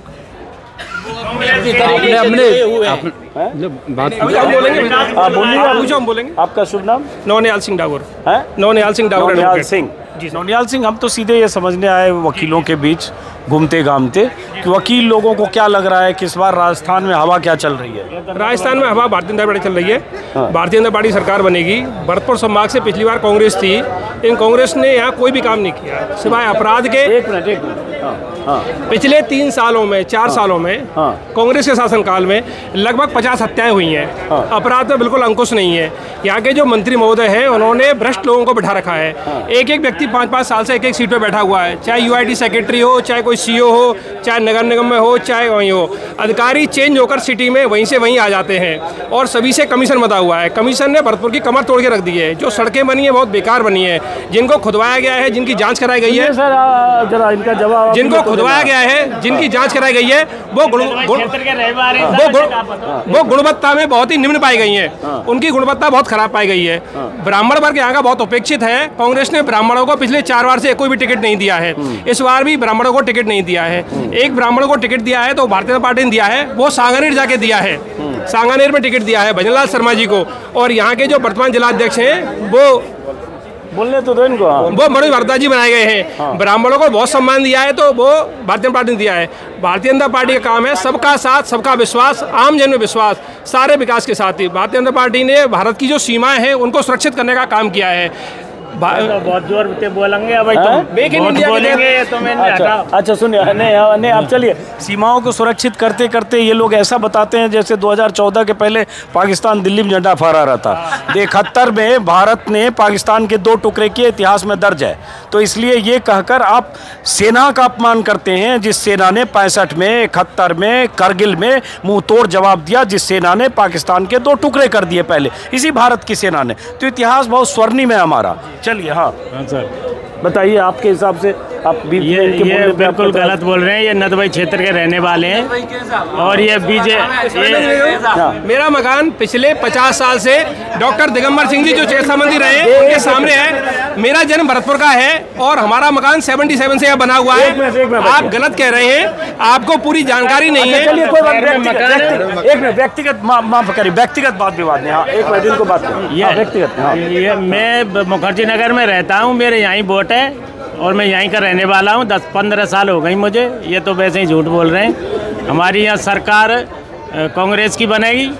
बोलेंगे। आपका शुभ नाम? नौनियाल सिंह डागोर। नौनियाल सिंह, हम तो सीधे ये समझने आए वकीलों के बीच घूमते घामते कि वकील लोगों को क्या लग रहा है कि इस बार राजस्थान में हवा क्या चल रही है? राजस्थान में हवा भारतीय जनता पार्टी चल रही है। भारतीय जनता पार्टी सरकार बनेगी। भरतपुर संभाग से पिछली बार कांग्रेस थी, इन कांग्रेस ने यहाँ कोई भी काम नहीं किया सिवाय अपराध के। एक मिनट। पिछले 3 सालों में 4 सालों में कांग्रेस के शासनकाल में लगभग 50 हत्याएं हुई हैं। अपराध में बिल्कुल अंकुश नहीं है। यहाँ के जो मंत्री महोदय हैं, उन्होंने भ्रष्ट लोगों को बिठा रखा है। एक व्यक्ति 5-5 साल से एक सीट पर बैठा हुआ है, चाहे UIT सेक्रेटरी हो, चाहे कोई CO हो, चाहे नगर निगम में हो, चाहे वहीं हो। अधिकारी चेंज होकर सिटी में वहीं से वहीं आ जाते हैं, और सभी से कमीशन बता हुआ है। कमीशन ने भरतपुर की कमर तोड़ के रख दी है। जो सड़कें बनी है बहुत बेकार बनी है, जिनको खुदवाया गया है, जिनकी जांच कराई गई है, जरा इनका जवाब। जिनको खुदवाया गया है, जिनकी जांच कराई गई है, वो गुणवत्ता में बहुत ही निम्न पाई गई है। उनकी गुणवत्ता बहुत खराब पाई गई है। ब्राह्मण वर्ग यहाँ का बहुत उपेक्षित है। कांग्रेस ने ब्राह्मणों को पिछले 4 बार से कोई भी टिकट नहीं दिया है। इस बार भी ब्राह्मणों को टिकट नहीं दिया है। एक ब्राह्मण को टिकट दिया है तो भारतीय जनता पार्टी ने दिया है, वो सांगानेर जाके दिया है। सांगानेर में टिकट दिया है भजनलाल शर्मा जी को। और यहाँ के जो वर्तमान जिलाध्यक्ष हैं, वो बोलने तो दो इनको। वो मनोज भारद्वाज जी बनाए गए हैं। ब्राह्मणों को बहुत सम्मान दिया है, तो वो भारतीय जनता पार्टी ने दिया है। भारतीय जनता पार्टी का काम है सबका साथ, सबका विश्वास, आम जन में विश्वास, सारे विकास के साथ ही। भारतीय जनता पार्टी ने भारत की जो सीमाएं हैं उनको सुरक्षित करने का काम किया है। बहुत जोर से बोलेंगे अब मेक इन इंडिया बोलेंगे तो मैं अच्छा सुनिए, नहीं आप चलिए। सीमाओं को सुरक्षित करते करते ये लोग ऐसा बताते हैं जैसे 2014 के पहले पाकिस्तान दिल्ली में झंडा फहरा रहा था। 71 में भारत ने पाकिस्तान के 2 टुकड़े किए, इतिहास में दर्ज है। तो इसलिए ये कहकर आप सेना का अपमान करते हैं, जिस सेना ने 65 में, 71 में, करगिल में मुंह तोड़ जवाब दिया, जिस सेना ने पाकिस्तान के 2 टुकड़े कर दिए पहले, इसी भारत की सेना ने। तो इतिहास बहुत स्वर्णिम है हमारा। चलिए, हाँ सर बताइए, आपके हिसाब से आप भी ये बिल्कुल गलत बोल रहे हैं। ये नदवाई क्षेत्र के रहने वाले हैं, और ये मेरा मकान पिछले 50 साल से डॉक्टर दिगंबर सिंह जी जो चिकित्सा मंत्री रहे, उनके सामने है। मेरा जन्म भरतपुर का है, और हमारा मकान 77 से यहाँ बना हुआ है। आप गलत कह रहे हैं, आपको पूरी जानकारी नहीं है। चलिए, कोई बात, एक मिनट, व्यक्तिगत माफ करिए, व्यक्तिगत बात विवाद नहीं। हाँ, एक मिनट, इनको बात करिए व्यक्तिगत। मैं मुखर्जी नगर में रहता हूँ, मेरे यहाँ वोट है, और मैं यहीं का रहने वाला हूँ। 10-15 साल हो गई मुझे। ये तो वैसे ही झूठ बोल रहे हैं। हमारी यहाँ सरकार कांग्रेस की बनेगी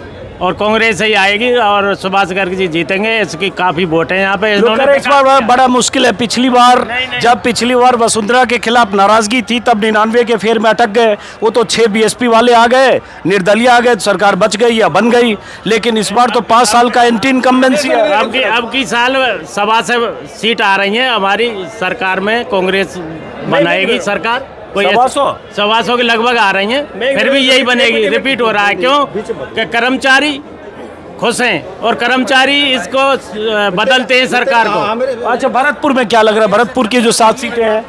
और कांग्रेस ही आएगी और सुभाष गर्ग जी जीतेंगे। इसकी काफ़ी वोट है यहाँ पे। इस बार बड़ा मुश्किल है। पिछली बार वसुंधरा के खिलाफ नाराजगी थी, तब 99 के फेर में अटक गए। वो तो 6 बीएसपी वाले आ गए, निर्दलीय आ गए, सरकार बच गई या बन गई। लेकिन इस बार तो 5 साल का एंटी इनकम्बेंसी है। अब की साल 125 सीट आ रही हैं हमारी सरकार में। कांग्रेस बनाएगी सरकार। कोई 125 के लगभग आ रही हैं, फिर भी यही बनेगी। रिपीट हो रहा है। क्यों कि कर्मचारी खुश हैं और कर्मचारी इसको बदलते हैं सरकार को। अच्छा, भरतपुर में क्या लग रहा है? भरतपुर की जो 7 सीटें हैं,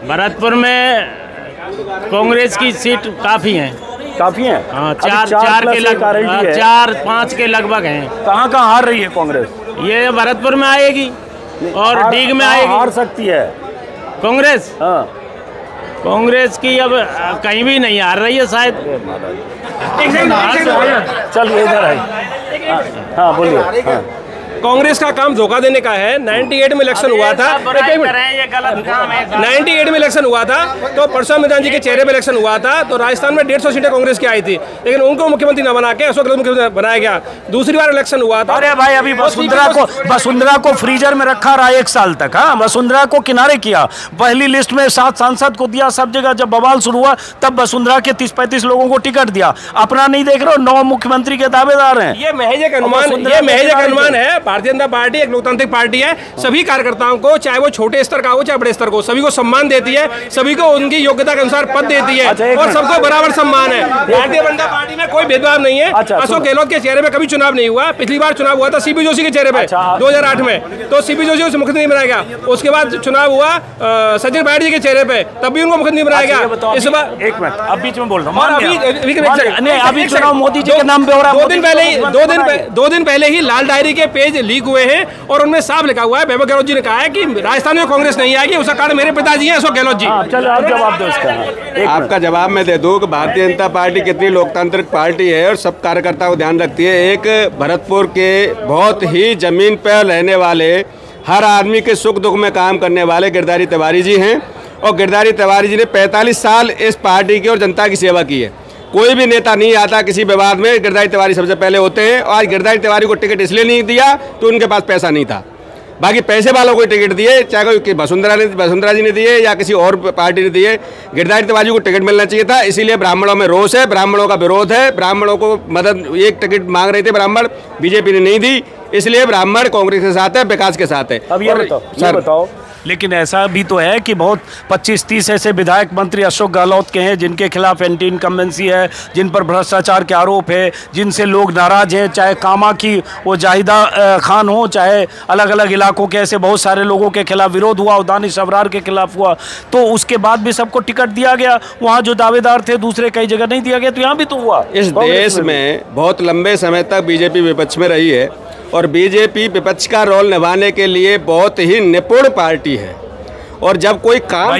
भरतपुर में कांग्रेस की सीट काफ़ी हैं। हाँ, 4-5 के लगभग हैं। कहाँ हार रही है कांग्रेस? ये भरतपुर में आएगी और डीग में आएगी। हार सकती है कांग्रेस। हाँ, कांग्रेस की अब कहीं भी नहीं हार रही है शायद। चलिए इधर है। हाँ बोलिए। हाँ। कांग्रेस का काम धोखा देने का है। 98 में इलेक्शन हुआ था, 98 में इलेक्शन हुआ था तो परसोत्तम मैदान जी के चेहरे पे इलेक्शन हुआ था, तो राजस्थान में 150 सीटें कांग्रेस की आई थी, लेकिन उनको मुख्यमंत्री न बना के अशोक गहलोत मुख्यमंत्री बनाया गया। दूसरी बार इलेक्शन हुआ था। अरे भाई, अभी वसुंधरा को फ्रीजर में रखा रहा 1 साल तक। हाँ, वसुंधरा को किनारे किया। पहली लिस्ट में 7 सांसद को दिया, सब जगह जब बवाल शुरू हुआ तब वसुंधरा के 30-35 लोगों को टिकट दिया। अपना नहीं देख रहे हो, 9 मुख्यमंत्री के दावेदार हैं। ये महज एक अनुमान है। भारतीय जनता पार्टी एक लोकतांत्रिक पार्टी है। सभी कार्यकर्ताओं को, चाहे वो छोटे स्तर का हो चाहे बड़े स्तर को, सभी को सम्मान देती है, सभी को उनकी योग्यता के अनुसार पद देती है और सबको बराबर सम्मान है। भारतीय जनता पार्टी में कोई भेदभाव नहीं है। अशोक गहलोत के चेहरे पे कभी चुनाव नहीं हुआ। पिछली बार चुनाव हुआ था सीपी जोशी के चेहरे पे 2008 में, तो सीपी जोशी को मुख्यमंत्री बनाया गया। उसके बाद चुनाव हुआ सचिन पायलट जी के चेहरे पे, तब भी उनको मुख्यमंत्री बनाया गया। इस बार 1 मिनट, अब बीच में बोल रहा हूं। अभी चुनाव मोदी जी के नाम पे हो रहा है। 2 दिन पहले ही लाल डायरी के पेज लीक हुए हैं और उनमें साफ लिखा हुआ है, वैभव गहलोत जी ने कहा है कि राजस्थान में कांग्रेस नहीं आएगी। उसका कारण मेरे पिताजी हैं, अशोक गहलोत जी। चलो आप जवाब दो इसका। आपका जवाब मैं दे दूं कि भारतीय जनता पार्टी कितनी लोकतांत्रिक पार्टी है और सब कार्यकर्ताओं को ध्यान रखती है। एक भरतपुर के बहुत ही जमीन पर रहने वाले, हर आदमी के सुख दुख में काम करने वाले गिरधारी तिवारी जी हैं और गिरधारी तिवारी जी ने 45 साल इस पार्टी की और जनता की सेवा की है। कोई भी नेता नहीं आता किसी विवाद में, गिरधारी तिवारी सबसे पहले होते हैं। और आज गिरधारी तिवारी को टिकट इसलिए नहीं दिया तो उनके पास पैसा नहीं था। बाकी पैसे वालों को टिकट दिए, चाहे कोई वसुंधरा जी ने दिए या किसी और पार्टी ने दिए, गिरधारी तिवारी को टिकट मिलना चाहिए था। इसीलिए ब्राह्मणों में रोष है, ब्राह्मणों का विरोध है। ब्राह्मणों को मदद, एक टिकट मांग रहे थे ब्राह्मण, बीजेपी ने नहीं दी, इसलिए ब्राह्मण कांग्रेस के साथ है, विकास के साथ है। अब ये बताओ, लेकिन ऐसा भी तो है कि बहुत 25-30 ऐसे विधायक मंत्री अशोक गहलोत के हैं जिनके खिलाफ एंटी इनकम्बेंसी है, जिन पर भ्रष्टाचार के आरोप है, जिनसे लोग नाराज हैं। चाहे कामा की वो जाहिदा खान हो, चाहे अलग अलग इलाकों के ऐसे बहुत सारे लोगों के खिलाफ विरोध हुआ, दानिश अबरार के खिलाफ हुआ, तो उसके बाद भी सबको टिकट दिया गया। वहाँ जो दावेदार थे दूसरे कई जगह नहीं दिया गया, तो यहाँ भी तो हुआ। इस देश में बहुत लंबे समय तक बीजेपी विपक्ष में रही है और बीजेपी विपक्ष का रोल निभाने के लिए बहुत ही निपुण पार्टी है। और जब कोई काम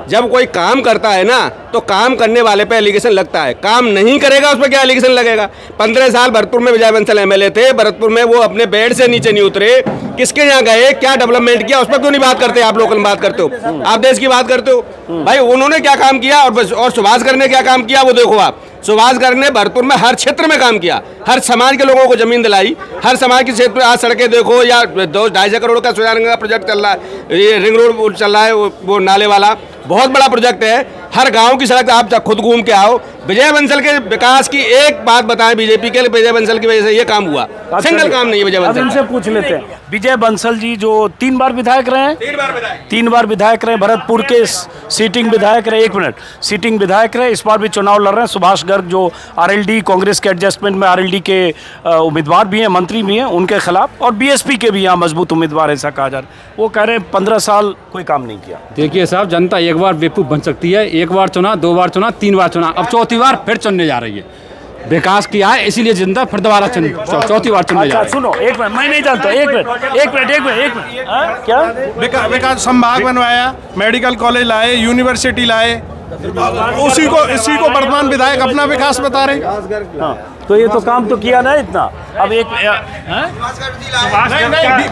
जब कोई काम करता है ना, तो काम करने वाले पे एलिगेशन लगता है। काम नहीं करेगा उस पर क्या एलिगेशन लगेगा? 15 साल भरतपुर में विजय बंसल एमएलए थे, भरतपुर में वो अपने बेड से नीचे नहीं उतरे। किसके यहाँ गए, क्या डेवलपमेंट किया, उस पर क्यों नहीं बात करते? आप लोकल बात करते हो, आप देश की बात करते हो। भाई उन्होंने क्या काम किया और सुभाष गर्ग ने क्या काम किया वो देखो आप। सुभाष गर्ग ने भरतपुर में हर क्षेत्र में काम किया, हर समाज के लोगों को जमीन दिलाई, हर समाज के क्षेत्र में आज सड़कें देखो, या 2-2.5 करोड़ का सुजानगंज का प्रोजेक्ट चल रहा है, ये रिंग रोड चल रहा है, वो नाले वाला बहुत बड़ा प्रोजेक्ट है। हर गांव की सड़क आप खुद घूम के आओ। विजय बंसल के विकास की एक बात बताएं बीजेपी के लिए, विजय बंसल की वजह से ये काम हुआ, सिंगल काम नहीं है विजय बंसल। इनसे पूछ लेते हैं, विजय बंसल जी जो 3 बार विधायक रहे हैं, 3 बार विधायक रहे, भरतपुर के सीटिंग विधायक रहे, 1 मिनट, सीटिंग विधायक रहे, इस बार भी चुनाव लड़ रहे हैं। सुभाष गर्ग जो आरएलडी कांग्रेस के एडजस्टमेंट में आरएलडी के उम्मीदवार भी हैं, मंत्री भी हैं, उनके खिलाफ, और बीएसपी के भी यहाँ मजबूत उम्मीदवार ऐसा कहा जा रहा है। वो कह रहे हैं 15 साल कोई काम नहीं किया। देखिए साहब, जनता एक बार बेवकूफ़ बन सकती है। 1 बार चुना, 2 बार चुना, 3 बार चुना, अब 4थी बार फिर चुनने जा रही है। विकास किया है इसीलिए जनता फिर दोबारा 4थी बार चुनने जा रही है। सुनो 1 मिनट, मैं नहीं जानता, 1 मिनट क्या विकास संभाग बनवाया, मेडिकल कॉलेज लाए, यूनिवर्सिटी लाए, इसी को वर्तमान विधायक अपना विकास बता रहे हैं। तो ये तो काम तो किया ना इतना। अब एक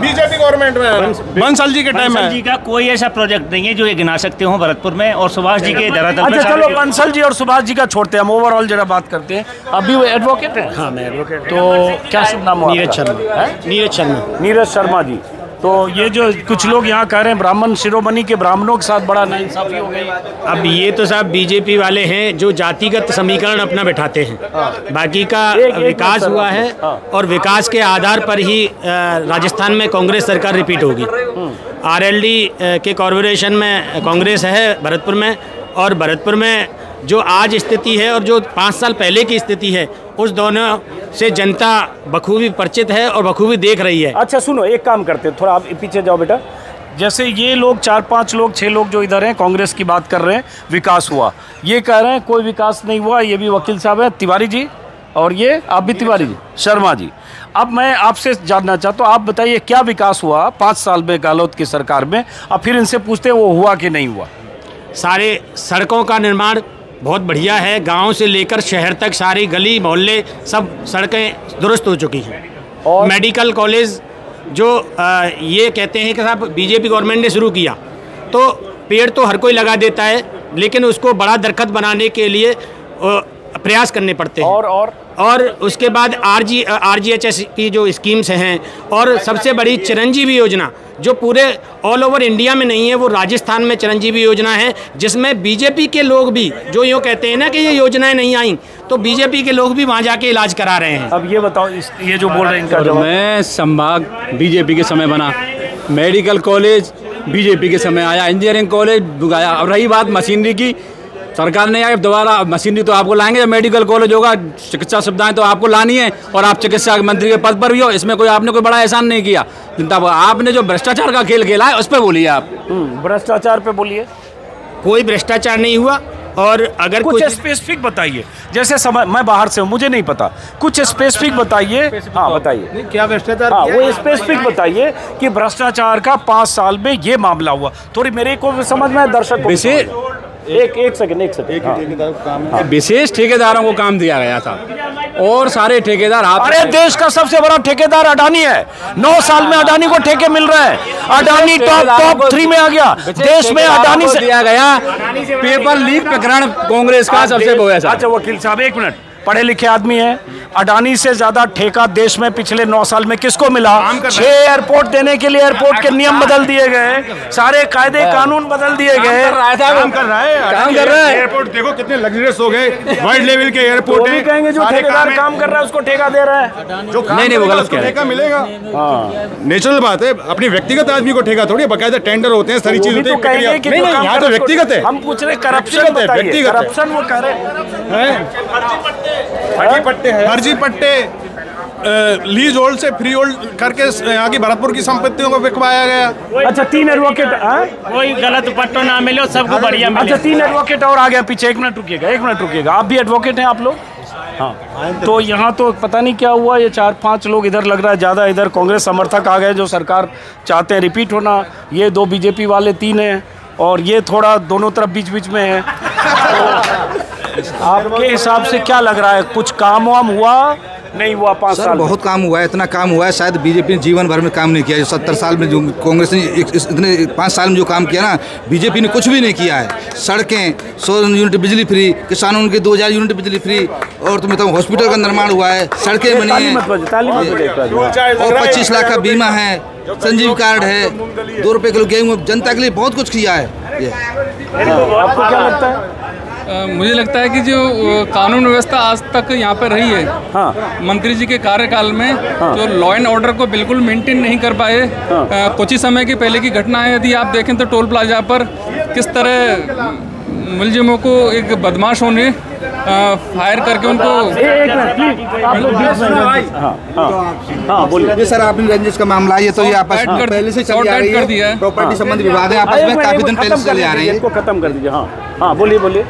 बीजेपी गवर्नमेंट में बंसल जी के टाइम में जी का कोई ऐसा प्रोजेक्ट नहीं है जो ये गिना सकते हो भरतपुर में, और सुभाष जी के धरातल पे। अच्छा चलो बंसल जी और सुभाष जी का छोड़ते हैं, हम ओवरऑल जरा बात करते हैं। अभी वो एडवोकेट है? हाँ मैं एडवोकेट। तो क्या शुभ नाम हुआ? नीरज शर्मा। नीरज शर्मा। नीरज शर्मा जी। तो ये जो कुछ लोग यहाँ कह रहे हैं ब्राह्मण शिरोमणि के ब्राह्मणों के साथ बड़ा नाइंसाफी हो गई। अब ये तो साहब बीजेपी वाले हैं जो जातिगत समीकरण अपना बैठाते हैं, बाकी का विकास हुआ है और विकास के आधार पर ही राजस्थान में कांग्रेस सरकार रिपीट होगी। आरएलडी के कॉर्पोरेशन में कांग्रेस है भरतपुर में, और भरतपुर में जो आज स्थिति है और जो 5 साल पहले की स्थिति है उस दोनों से जनता बखूबी परिचित है और बखूबी देख रही है। अच्छा सुनो, एक काम करते हैं, थोड़ा आप पीछे जाओ बेटा। जैसे ये लोग 4-5 लोग 6 लोग जो इधर हैं कांग्रेस की बात कर रहे हैं विकास हुआ, ये कह रहे हैं कोई विकास नहीं हुआ। ये भी वकील साहब है तिवारी जी, और ये आप भी तिवारी जी, शर्मा जी। अब मैं आपसे जानना चाहता हूँ, आप बताइए क्या विकास हुआ 5 साल में गहलोत की सरकार में, अब फिर इनसे पूछते हैं वो हुआ कि नहीं हुआ। सारे सड़कों का निर्माण बहुत बढ़िया है, गांव से लेकर शहर तक सारी गली मोहल्ले सब सड़कें दुरुस्त हो चुकी हैं। और मेडिकल कॉलेज जो ये कहते हैं कि साहब बीजेपी गवर्नमेंट ने शुरू किया, तो पेड़ तो हर कोई लगा देता है, लेकिन उसको बड़ा दरख्त बनाने के लिए प्रयास करने पड़ते हैं। और उसके बाद RGHS की जो स्कीम्स हैं, और सबसे बड़ी चिरंजीवी योजना जो पूरे ऑल ओवर इंडिया में नहीं है, वो राजस्थान में चिरंजीवी योजना है, जिसमें बीजेपी के लोग भी जो यूँ कहते हैं ना कि ये योजनाएं नहीं आई, तो बीजेपी के लोग भी वहाँ जाके इलाज करा रहे हैं। अब ये बताओ, ये जो बोल रहे हैं इनका जवाब। मैं संभाग बीजेपी के समय बना, मेडिकल कॉलेज बीजेपी के समय आया, इंजीनियरिंग कॉलेज आया। अब रही बात मशीनरी की, सरकार ने आए दोबारा मशीनरी तो आपको लाएंगे, मेडिकल कॉलेज होगा, चिकित्सा सुविधाएं तो आपको लानी है, और आप चिकित्सा मंत्री के पद पर भी हो, इसमें कोई आपने कोई बड़ा एहसान नहीं किया। आपने जो भ्रष्टाचार का खेल खेला है उस पर बोलिए आप। भ्रष्टाचार पे बोलिए। कोई भ्रष्टाचार नहीं हुआ, और अगर कुछ स्पेसिफिक बताइए। जैसे समय मैं बाहर से हूँ, मुझे नहीं पता, कुछ स्पेसिफिक बताइए। हाँ बताइए क्या भ्रष्टाचार। हाँ वो स्पेसिफिक बताइए कि भ्रष्टाचार का 5 साल में ये मामला हुआ। थोड़ी मेरे को समझ में दर्शक विशेष एक सेकंड विशेष ठेकेदारों को काम दिया गया था, और सारे ठेकेदार अरे देश का सबसे बड़ा ठेकेदार अडानी है। 9 साल में अडानी को ठेके मिल रहे हैं, अडानी टॉप 3 में आ गया देश में। अडानी से दिया गया पेपर लीक प्रकरण कांग्रेस का सबसे वो है। अच्छा वकील साहब, 1 मिनट, पढ़े लिखे आदमी है। अडानी से ज्यादा ठेका देश में पिछले 9 साल में किसको मिला? 6 एयरपोर्ट देने के लिए एयरपोर्ट के नियम बदल दिए गए, सारे कायदे कानून बदल दिए गए। काम कर रहा है। एयरपोर्ट देखो कितने लग्जरियस हो गए, वर्ल्ड लेवल के एयरपोर्ट है। कहेंगे जो ठेकेदार काम कर रहा है उसको ठेका दे रहा है। नहीं वो गलत कह रहे हैं। ठेका मिलेगा, नेचुरल बात है। अपनी व्यक्तिगत आदमी को ठेका थोड़ी, बकायदा टेंडर होते हैं, सारी चीज होती है। यहाँ तो व्यक्तिगत है, हम पूछ रहे करप्शन बताइए। करप्शन वो कर रहे हैं, फर्जी पट्टे लीज होल्ड से फ्री होल्ड करके यहाँ की भरतपुर की संपत्तियों को बिकवाया गया। अच्छा 3 एडवोकेट, कोई गलत पट्टो ना मिले, सबको बढ़िया मिले। अच्छा 3 एडवोकेट और आ गया पीछे। 1 मिनट रुकिएगा, आप भी एडवोकेट हैं आप लोग? हाँ। तो यहाँ तो पता नहीं क्या हुआ, ये 4-5 लोग इधर लग रहा है ज़्यादा, इधर कांग्रेस समर्थक आ गए जो सरकार चाहते हैं रिपीट होना। ये 2 बीजेपी वाले 3 हैं, और ये थोड़ा दोनों तरफ बीच में है। आपके हिसाब से क्या लग रहा है, कुछ काम वाम हुआ नहीं हुआ 5 साल? बहुत काम हुआ है, इतना काम हुआ है शायद बीजेपी ने जीवन भर में काम नहीं किया। जो 70 साल में जो कांग्रेस ने इतने 5 साल में जो काम किया ना, बीजेपी ने कुछ भी नहीं किया है। सड़कें, 100 यूनिट बिजली फ्री, किसानों के 2000 यूनिट बिजली फ्री, और तुम्हें तो हॉस्पिटल का निर्माण हुआ है, सड़कें बनी हैं, और 25 लाख का बीमा है, संजीव कार्ड है, 2 रुपये किलो गेहूँ, जनता के लिए बहुत कुछ किया है। आपको क्या लगता है? मुझे लगता है कि जो कानून व्यवस्था आज तक यहाँ पर रही है, मंत्री जी के कार्यकाल में जो लॉ एंड ऑर्डर को बिल्कुल मेंटेन नहीं कर पाए। कुछ ही समय के पहले की घटना है, यदि आप देखें तो टोल प्लाजा पर किस तरह मुलजिमों को एक बदमाशों ने फायर करके उनको बोलिए सर। आपने रंजिश का मामला है, ये तो ये आपस में पहले से चल रही है, प्रॉपर्टी संबंधी विवाद है आपस में, काफी दिन पहले से चले आ रहे हैं। इनको खत्म कर दीजिए। हाँ बोलिए।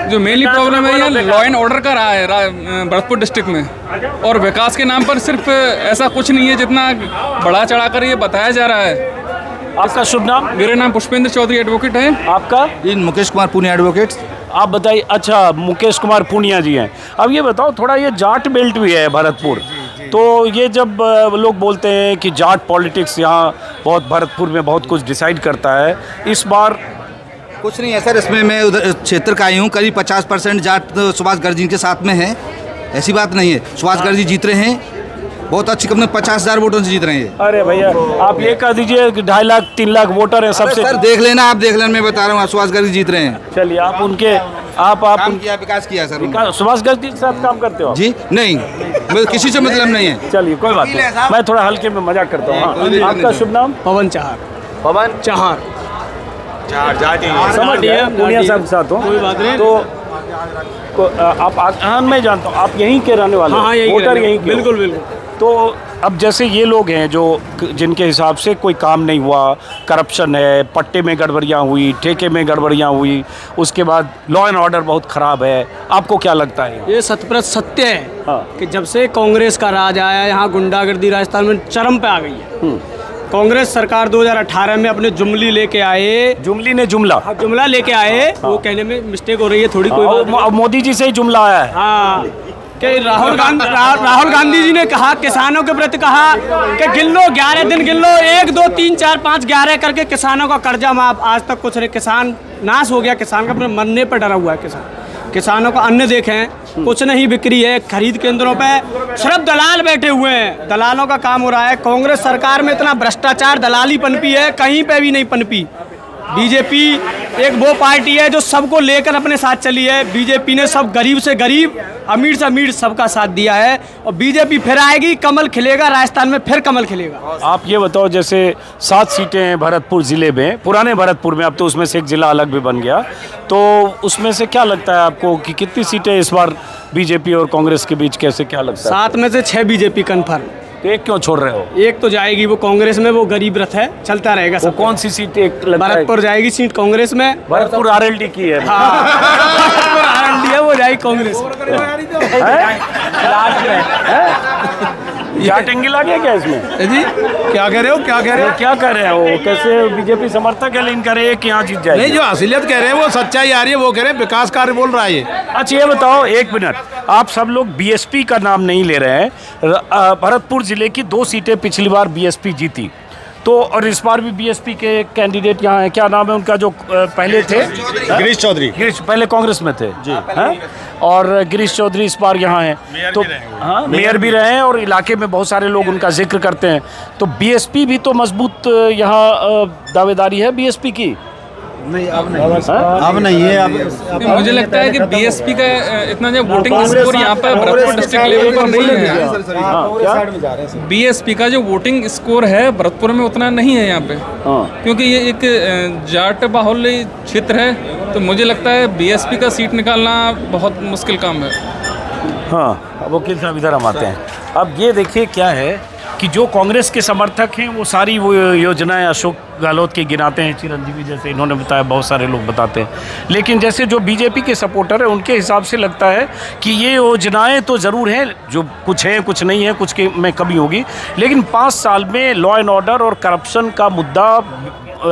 जो मेनली प्रॉब्लम है ये लॉ एंड ऑर्डर का रहा है भरतपुर डिस्ट्रिक्ट में, और विकास के नाम पर सिर्फ ऐसा कुछ नहीं है जितना बढ़ा चढ़ा कर ये बताया जा रहा है। आपका शुभ नाम? मेरा नाम पुष्पेंद्र चौधरी एडवोकेट है। आपका? मुकेश कुमार पुणे एडवोकेट। आप बताइए। अच्छा, मुकेश कुमार पूनिया जी हैं। अब ये बताओ, थोड़ा ये जाट बेल्ट भी है भरतपुर, तो ये जब लोग बोलते हैं कि जाट पॉलिटिक्स यहाँ बहुत भरतपुर में बहुत कुछ डिसाइड करता है, इस बार कुछ नहीं है सर। इसमें मैं उधर क्षेत्र का ही हूँ, करीब 50% जाट सुभाष गर्ग जी के साथ में है। ऐसी बात नहीं है, सुभाष गर्ग जी जीत रहे हैं, बहुत अच्छी कम 50,000 वोटों से जीत रहे हैं। अरे भैया, आप ये कह दीजिए कि 2.5 लाख 3 लाख वोटर हैं सबसे। सर देख लेना, आप देख लेना, मैं बता रहा हूँ सुभाष गर्ग जी जीत रहे हैं। चलिए, आप उनके आप काम किया, विकास किया सर। सुभाष गर्ग जी के साथ काम करते हो जी? नहीं, किसी से मतलब नहीं है। चलिए, कोई बात नहीं, मैं थोड़ा हल्के में मजाक करता हूँ। आपका शुभ नाम? पवन चाहर। पवन चाहर समझ गया, पूनिया साहब के साथ हो। कोई बात नहीं। तो आप मैं जानता हूँ, आप यहीं के रहने वाले? हाँ, वोटर यहीं के? बिल्कुल बिल्कुल। तो अब जैसे ये लोग हैं जो जिनके हिसाब से कोई काम नहीं हुआ, करप्शन है, पट्टे में गड़बड़ियाँ हुई, ठेके में गड़बड़ियाँ हुई, उसके बाद लॉ एंड ऑर्डर बहुत ख़राब है, आपको क्या लगता है? ये शतप्रत सत्य है कि जब से कांग्रेस का राज आया, यहाँ गुंडागर्दी राजस्थान में चरम पे आ गई है। कांग्रेस सरकार 2018 में अपने जुमली लेके आए, जुमला लेके आए। वो कहने में मिस्टेक हो रही है थोड़ी, कोई अब मोदी जी से ही जुमला आया है। हाँ, कि राहुल गांधी जी ने कहा, किसानों के प्रति कहा कि गिन लो, 11 दिन गिन लो, 1 2 3 4 5 11 करके किसानों का कर्जा माफ। आज तक कुछ नहीं, किसान नाश हो गया, किसान का अपने मरने पर डरा हुआ है। किसानों का अन्न देखें, कुछ नहीं बिक्री है। खरीद केंद्रों पे सिर्फ दलाल बैठे हुए हैं, दलालों का काम हो रहा है। कांग्रेस सरकार में इतना भ्रष्टाचार, दलाली पनपी है, कहीं पे भी नहीं पनपी। बीजेपी एक वो पार्टी है जो सबको लेकर अपने साथ चली है। बीजेपी ने सब गरीब से गरीब, अमीर से अमीर सबका साथ दिया है, और बीजेपी फिर आएगी, कमल खिलेगा राजस्थान में, फिर कमल खिलेगा। आप ये बताओ, जैसे 7 सीटें हैं भरतपुर ज़िले में, पुराने भरतपुर में, अब तो उसमें से एक ज़िला अलग भी बन गया, तो उसमें से क्या लगता है आपको कि कितनी सीटें इस बार बीजेपी और कांग्रेस के बीच, कैसे क्या लगता है? 7 में से 6 बीजेपी कन्फर्म। तो एक क्यों छोड़ रहे हो? एक तो जाएगी वो कांग्रेस में, वो गरीब रथ है, चलता रहेगा। वो कौन सी सीट? एक भरतपुर जाएगी सीट कांग्रेस में। भरतपुर आरएलडी की है। भरतपुर आरएलडी है, वो जाएगी कांग्रेस। जाटेंगे लगे क्या इसमें? जी क्या कह रहे हो, क्या कह रहे हो, क्या कर रहे हो? कैसे बीजेपी समर्थक है, लेकिन कह रहे हैं कि यहाँ जीत जाएगी? नहीं, जो असलियत कह रहे हैं वो सच्चाई आ रही है, वो कह रहे हैं विकास कार्य बोल रहा है ये। अच्छा, ये बताओ, एक मिनट, आप सब लोग बीएसपी का नाम नहीं ले रहे हैं। भरतपुर जिले की 2 सीटें पिछली बार बीएसपी जीती, तो और इस बार भी बीएसपी के कैंडिडेट यहाँ हैं। क्या नाम है उनका जो पहले थे? गिरीश चौधरी। गिरीश पहले कांग्रेस में थे जी, और गिरीश चौधरी इस बार यहाँ हैं, तो हाँ, मेयर भी रहे हैं, और इलाके में बहुत सारे लोग उनका जिक्र करते हैं। तो बीएसपी भी तो मजबूत यहाँ दावेदारी है बीएसपी की। नहीं, अब नहीं है। अब मुझे लगता है कि बीएसपी का इतना जो वोटिंग स्कोर यहाँ पर भरतपुर डिस्ट्रिक्ट लेवल पर नहीं है। बीएसपी का जो वोटिंग स्कोर है भरतपुर में उतना नहीं है यहाँ पे, क्योंकि ये एक जाट बाहुल्य क्षेत्र है, तो मुझे लगता है बीएसपी का सीट निकालना बहुत मुश्किल काम है। हाँ, अब वकील साहब इधर हम आते हैं। अब ये देखिए क्या है कि जो कांग्रेस के समर्थक हैं वो सारी वो योजनाएं अशोक गहलोत की गिनाते हैं, चिरंजीवी जैसे इन्होंने बताया, बहुत सारे लोग बताते हैं, लेकिन जैसे जो बीजेपी के सपोर्टर हैं उनके हिसाब से लगता है कि ये योजनाएं तो ज़रूर हैं, जो कुछ हैं कुछ नहीं है, कुछ के में कमी होगी, लेकिन 5 साल में लॉ एंड ऑर्डर और करप्शन का मुद्दा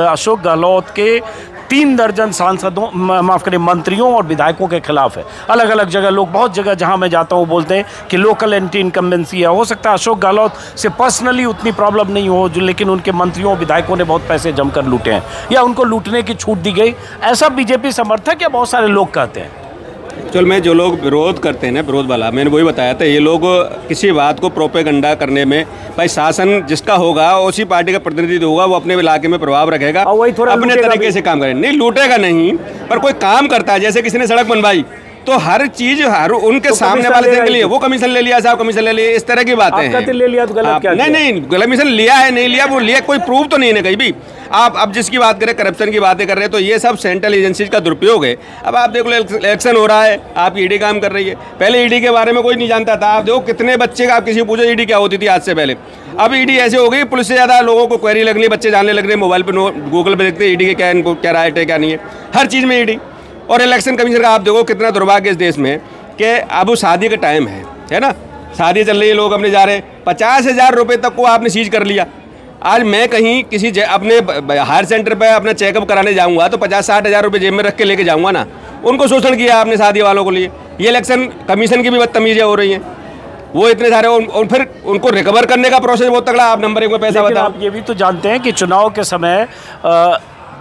अशोक गहलोत के 3 दर्जन सांसदों, माफ़ करें, मंत्रियों और विधायकों के खिलाफ है। अलग अलग जगह लोग, बहुत जगह जहां मैं जाता हूं, बोलते हैं कि लोकल एंटी इनकम्बेंसी है। हो सकता है अशोक गहलोत से पर्सनली उतनी प्रॉब्लम नहीं हो, जो लेकिन उनके मंत्रियों और विधायकों ने बहुत पैसे जमकर लूटे हैं, या उनको लूटने की छूट दी गई, ऐसा बीजेपी समर्थक या बहुत सारे लोग कहते हैं। चल, मैं जो लोग विरोध करते हैं ना, विरोध वाला, मैंने वही बताया था, ये लोग किसी बात को प्रोपेगेंडा करने में, भाई शासन जिसका होगा उसी पार्टी का प्रतिनिधि होगा, वो अपने इलाके में प्रभाव रखेगा, अपने तरीके से काम करेगा, नहीं लूटेगा नहीं, पर कोई काम करता है, जैसे किसी ने सड़क बनवाई तो हर चीज हर उनके तो सामने वाले के लिए वो कमीशन ले लिया, साहब कमीशन ले लिया, इस तरह की बातें हैं। ले लिया तो गलत क्या? नहीं, कमीशन लिया है नहीं लिया, वो लिया, कोई प्रूफ तो नहीं है कहीं भी। आप अब जिसकी बात करें, करप्शन की बातें कर रहे हैं, तो ये सब सेंट्रल एजेंसीज का दुरुपयोग है। अब आप देख लो, इलेक्शन हो रहा है, आप ईडी काम कर रही है, पहले ईडी के बारे में कोई नहीं जानता था। आप देखो कितने बच्चे का, आप किसी पूछो ईडी क्या होती थी आज से पहले, अब ईडी ऐसे हो गई, पुलिस से ज़्यादा लोगों को क्वेरी लगनी, बच्चे जानने लग रहे, मोबाइल पर गूगल पर देखते ईडी के क्या, इनको क्या राइट है क्या नहीं है, हर चीज़ में ईडी। और इलेक्शन कमीशन का आप देखो कितना दुर्भाग्य इस देश में कि अब शादी का टाइम है ना, शादी चल रही है, लोग अपने जा रहे हैं, 50,000 रुपये तक को आपने सीज कर लिया। आज मैं कहीं किसी अपने हायर सेंटर पे अपना चेकअप कराने जाऊंगा तो 50-60 हज़ार रुपये जेब में रख के लेके जाऊंगा ना। उनको शोषण किया आपने शादी वालों को लिए। ये इलेक्शन कमीशन की भी बदतमीज़ें हो रही हैं। वो इतने सारे और फिर उनको रिकवर करने का प्रोसेस बहुत तगड़ा। आप नंबर 1 में पैसा बताओ। आप ये भी तो जानते हैं कि चुनाव के समय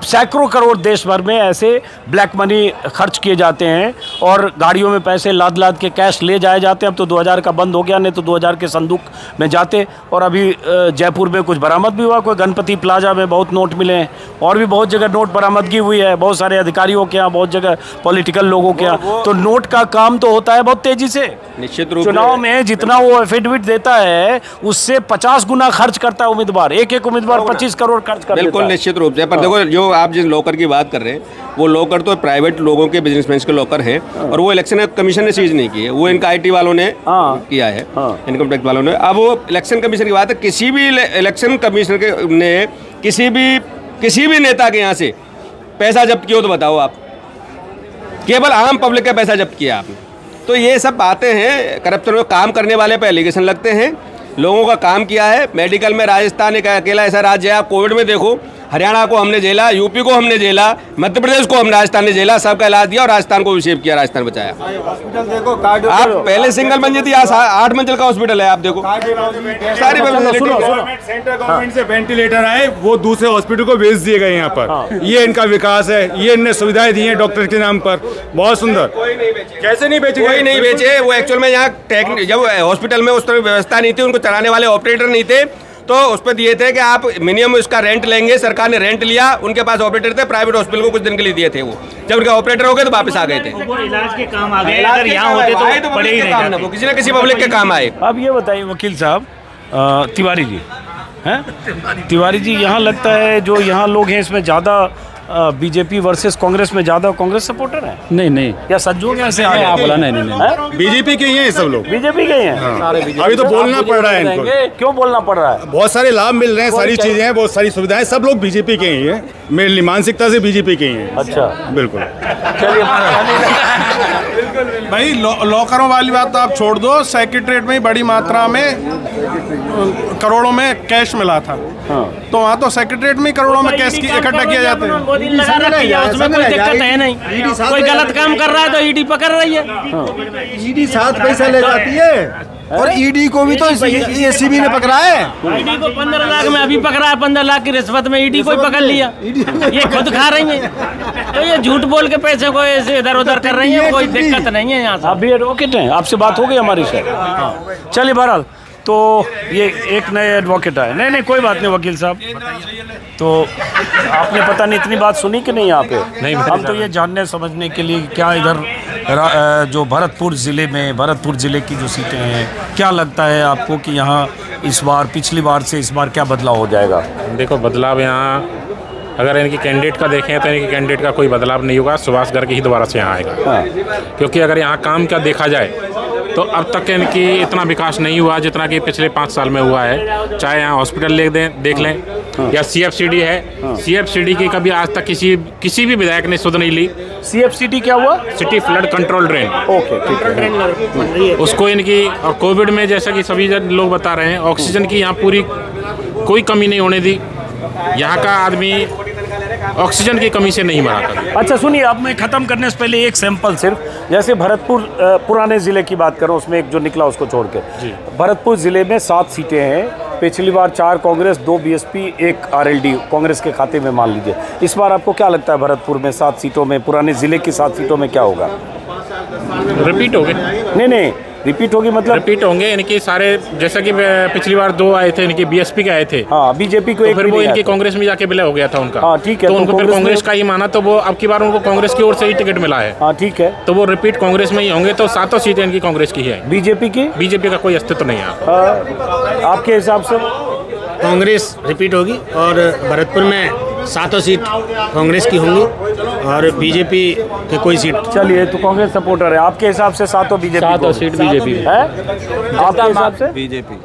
सैकड़ों करोड़ देश भर में ऐसे ब्लैक मनी खर्च किए जाते हैं और गाड़ियों में पैसे लाद लाद के कैश ले जाए जाते हैं। अब तो 2000 का बंद हो गया, नहीं तो 2000 के संदूक में जाते। और अभी जयपुर में कुछ बरामद भी हुआ, कोई गणपति प्लाजा में बहुत नोट मिले हैं और भी बहुत जगह नोट बरामदगी हुई है, बहुत सारे अधिकारियों के यहाँ, बहुत जगह पॉलिटिकल लोगों के यहाँ। तो नोट का काम तो होता है बहुत तेजी से। निश्चित रूप चुनाव में जितना वो एफिडेविट देता है उससे 50 गुना खर्च करता है उम्मीदवार। एक उम्मीदवार 25 करोड़ खर्च कर देता है। बिल्कुल निश्चित रूप से। पर देखो, जो आप जिस लॉकर की बात कर रहे हैं वो लॉकर तो प्राइवेट लोगों के, बिजनेसमैन के लॉकर हैं और वो इलेक्शन कमीशन ने सीज नहीं किए, वो इनका IT वालों ने किया है, इनकम टैक्स वालों ने। अब वो इलेक्शन कमीशन की बात है, किसी भी इलेक्शन कमीशन ने किसी भी नेता के यहाँ से पैसा जब्त किया हो तो बताओ आप। केवल आम पब्लिक का पैसा जब्त किया आपने। तो ये सब बातें हैं। करप्शन में काम करने वाले पे एलिगेशन लगते हैं। लोगों का काम किया है। मेडिकल में राजस्थान एक अकेला ऐसा राज्य है, आप कोविड में देखो, हरियाणा को हमने झेला, यूपी को हमने झेला, मध्य प्रदेश को हम राजस्थान ने झेला, सबका इलाज दिया और राजस्थान को भी सेव किया, राजस्थान बचाया। आप पहले सिंगल मंजिल थी, आज 8 मंजिल का हॉस्पिटल है। आप देखो सारी सेंट्रल गवर्नमेंट से वेंटिलेटर आए, वो दूसरे हॉस्पिटल को भेज दिए गए यहाँ पर। ये इनका विकास है, ये इनने सुविधाएं दी हैं डॉक्टर के नाम पर, बहुत सुंदर। कैसे नहीं बेचे? कोई नहीं बेचे। वो एक्चुअल में यहाँ जब हॉस्पिटल में उस तरह व्यवस्था नहीं थी, उनको चलाने वाले ऑपरेटर नहीं थे, तो उस पर दिए थे कि आप मिनिमम उसका रेंट लेंगे। सरकार ने रेंट लिया, उनके पास ऑपरेटर थे, प्राइवेट हॉस्पिटल को कुछ दिन के लिए दिए थे। वो जब उनके ऑपरेटर हो गए तो वापस आ गए थे। वो इलाज के काम आ गए, अगर यहाँ होते तो बड़े ही नहीं जाते। वो किसी न किसी पब्लिक के काम आए। अब ये बताइए वकील साहब, तिवारी जी हैं, तिवारी जी, यहाँ लगता है जो यहाँ लोग हैं इसमें ज़्यादा बीजेपी वर्सेस कांग्रेस में ज़्यादा कांग्रेस सपोर्टर है? नहीं या सज्जो कैसे आ आप बोला? नहीं बीजेपी के ही हैं सब लोग। बीजेपी के ही हैं। अभी तो बोलना पड़ रहा है इनको। क्यों बोलना पड़ रहा है? बहुत सारे लाभ मिल रहे हैं, सारी चीजें हैं, बहुत सारी सुविधाएं, सब लोग बीजेपी के ही हैं। मेरी मानसिकता से बीजेपी के ही हैं। अच्छा, बिल्कुल। भाई लॉकरों वाली बात तो आप छोड़ दो, सेक्रेटरीट में बड़ी मात्रा में करोड़ों में कैश मिला था। तो वहाँ तो सेक्रेटरीट में करोड़ों में कैश इकट्ठा किया जाता है। उसमें कोई दिक्कत है नहीं। कोई गलत काम कर रहा है तो ईडी पकड़ रही है। ईडी 7 पैसा ले जाती है और ईडी को भी तो एसीबी ने पकड़ा है। ईडी को 15 लाख में अभी पकड़ा है, 15 लाख की रिश्वत में ईडी को ही पकड़ लिया। ये खुद खा रही है, तो ये झूठ बोल के पैसे को ऐसे इधर उधर कर रही है। कोई दिक्कत नहीं है यहाँ से। आप भी एडवोकेट हैं, आपसे बात हो गई हमारी सर। चलिए बहरहाल, तो ये एक नए एडवोकेट आए। नहीं कोई बात नहीं वकील साहब। तो आपने पता नहीं इतनी बात सुनी कि नहीं यहाँ पे? नहीं, हम तो ये जानने समझने के लिए क्या इधर जो भरतपुर ज़िले की जो सीटें हैं, क्या लगता है आपको कि यहाँ इस बार पिछली बार से इस बार क्या बदलाव हो जाएगा? देखो, बदलाव यहाँ अगर इनकी कैंडिडेट का देखें तो इनकी कैंडिडेट का कोई बदलाव नहीं होगा। सुभाष गर्ग ही दोबारा से यहाँ आएगा। क्योंकि अगर यहाँ काम का देखा जाए तो अब तक इनकी इतना विकास नहीं हुआ जितना कि पिछले 5 साल में हुआ है। चाहे यहाँ हॉस्पिटल देख लें या CFCD है। CFCD की कभी आज तक किसी भी विधायक ने सुध नहीं ली। CFCD क्या हुआ? City flood control drain. Okay, ठीक है। उसको इनकी, और कोविड में जैसा कि सभी लोग बता रहे हैं, ऑक्सीजन की यहाँ पूरी कोई कमी नहीं होने दी। यहाँ का आदमी ऑक्सीजन की कमी से नहीं मरा कभी। अच्छा सुनिए, अब मैं ख़त्म करने से पहले एक सैंपल सिर्फ, जैसे भरतपुर पुराने ज़िले की बात करूँ, उसमें एक जो निकला उसको छोड़ के, भरतपुर ज़िले में 7 सीटें हैं। पिछली बार 4 कांग्रेस, 2 BSP, 1 RLD कांग्रेस के खाते में मान लीजिए। इस बार आपको क्या लगता है भरतपुर में 7 सीटों में, पुराने ज़िले की 7 सीटों में क्या होगा? रिपीट होगी? नहीं रिपीट होगी, मतलब रिपीट होंगे इनके सारे। जैसा कि पिछली बार 2 आए थे, इनके BSP के आए थे। हाँ, बीजेपी को तो फिर वो इनकी कांग्रेस में जाके विलय हो गया था उनका। हाँ, ठीक है। तो उनको फिर कांग्रेस का ही माना, तो वो अब की बार उनको कांग्रेस की ओर से ही टिकट मिला है। हाँ, ठीक है। तो वो रिपीट कांग्रेस में ही होंगे। तो 7 सीटें इनकी कांग्रेस की है। बीजेपी का कोई अस्तित्व नहीं है। आपके हिसाब से कांग्रेस रिपीट होगी और भरतपुर में 7 सीट कांग्रेस की होंगी और बीजेपी की कोई सीट। चलिए, तो कांग्रेस सपोर्टर है। आपके हिसाब से 7 बीजेपी, 7 सीट बीजेपी है। आपके हिसाब से बीजेपी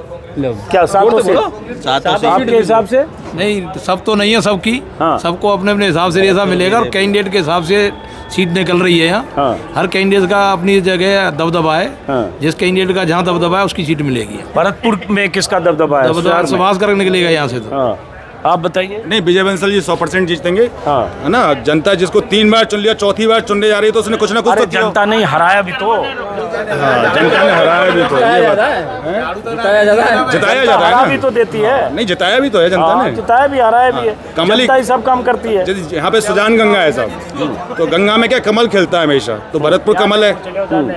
क्या 7 सीट? आपके हिसाब से नहीं, सब तो नहीं है सबकी। सबको अपने अपने हिसाब से ऐसा मिलेगा और कैंडिडेट के हिसाब से सीट निकल रही है यहाँ। हर कैंडिडेट का अपनी जगह दबदबा है। जिस कैंडिडेट का जहाँ दबदबा है उसकी सीट मिलेगी। भरतपुर में किसका दबदबा है? सुभाष गर्ग निकलेगा यहाँ से। तो आप बताइए। नहीं, विजय बंसल जी 100% जीतेंगे। हाँ। है ना, जनता जिसको 3 बार चुन लिया, चौथी बार चुनने जा रही है तो उसने कुछ ना कुछ तो किया। जनता नहीं हराया भी तो। जनता ने हराया भी तो, जिताया जाता है भी तो देती है। नहीं, जिताया भी तो है जनता ने। जिताया भी, हराया भी है। कमल जनता ही सब काम करती है। यहाँ पे सुजान गंगा है साहब, तो गंगा में क्या कमल खिलता है हमेशा, तो भरतपुर कमल है,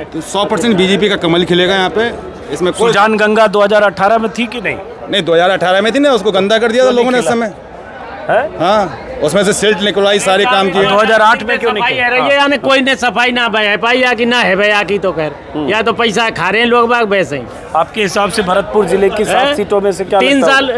तो 100% बीजेपी का कमल खिलेगा यहाँ पे। इसमें सुजान गंगा 2018 में थी कि नहीं? नहीं, 2018 में थी ना, उसको गंदा कर दिया था लोगों ने उस समय। हाँ, उसमें से सिल्ट निकलवाई, सारे काम किए। 2008 में क्यों नहीं? यानी कोई ने सफाई ना पाई या कि ना है भैया की, तो खैर या तो पैसा खा रहे हैं लोग बाग वैसे ही। आपके हिसाब से भरतपुर जिले की 7 सीटों में से क्या 3 साल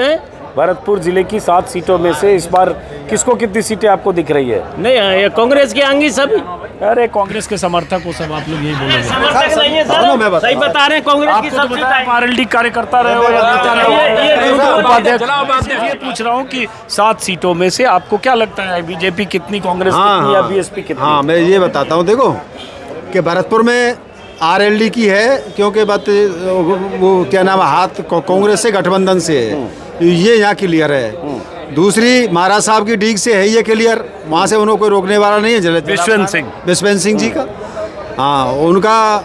भरतपुर जिले की 7 सीटों में से इस बार किसको कितनी सीटें आपको दिख रही है? नहीं, कांग्रेस की आएंगी सभी। अरे कांग्रेस के समर्थक हो सब, आप लोग यही बोलेंगे। समर्थक नहीं है सर, सही बता रहे हैं, कांग्रेस की सब सीटें। आरएलडी कार्यकर्ता रहे हो या नेता रहे हो? उपाध्यक्ष, ये पूछ रहा हूँ कि 7 सीटों में से आपको क्या लगता है बीजेपी कितनी, कांग्रेस कितनी या बीएसपी कितनी? हाँ, मैं ये बताता हूँ, देखो कि भरतपुर में आरएलडी की है, क्योंकि बात वो क्या नाम है, हाथ कांग्रेस से गठबंधन से है, ये यहाँ क्लियर है। दूसरी महाराज साहब की डीग से है ये क्लियर, वहाँ से उन्होंने कोई रोकने वाला नहीं है। विश्वंत सिंह जी का, हाँ, उनका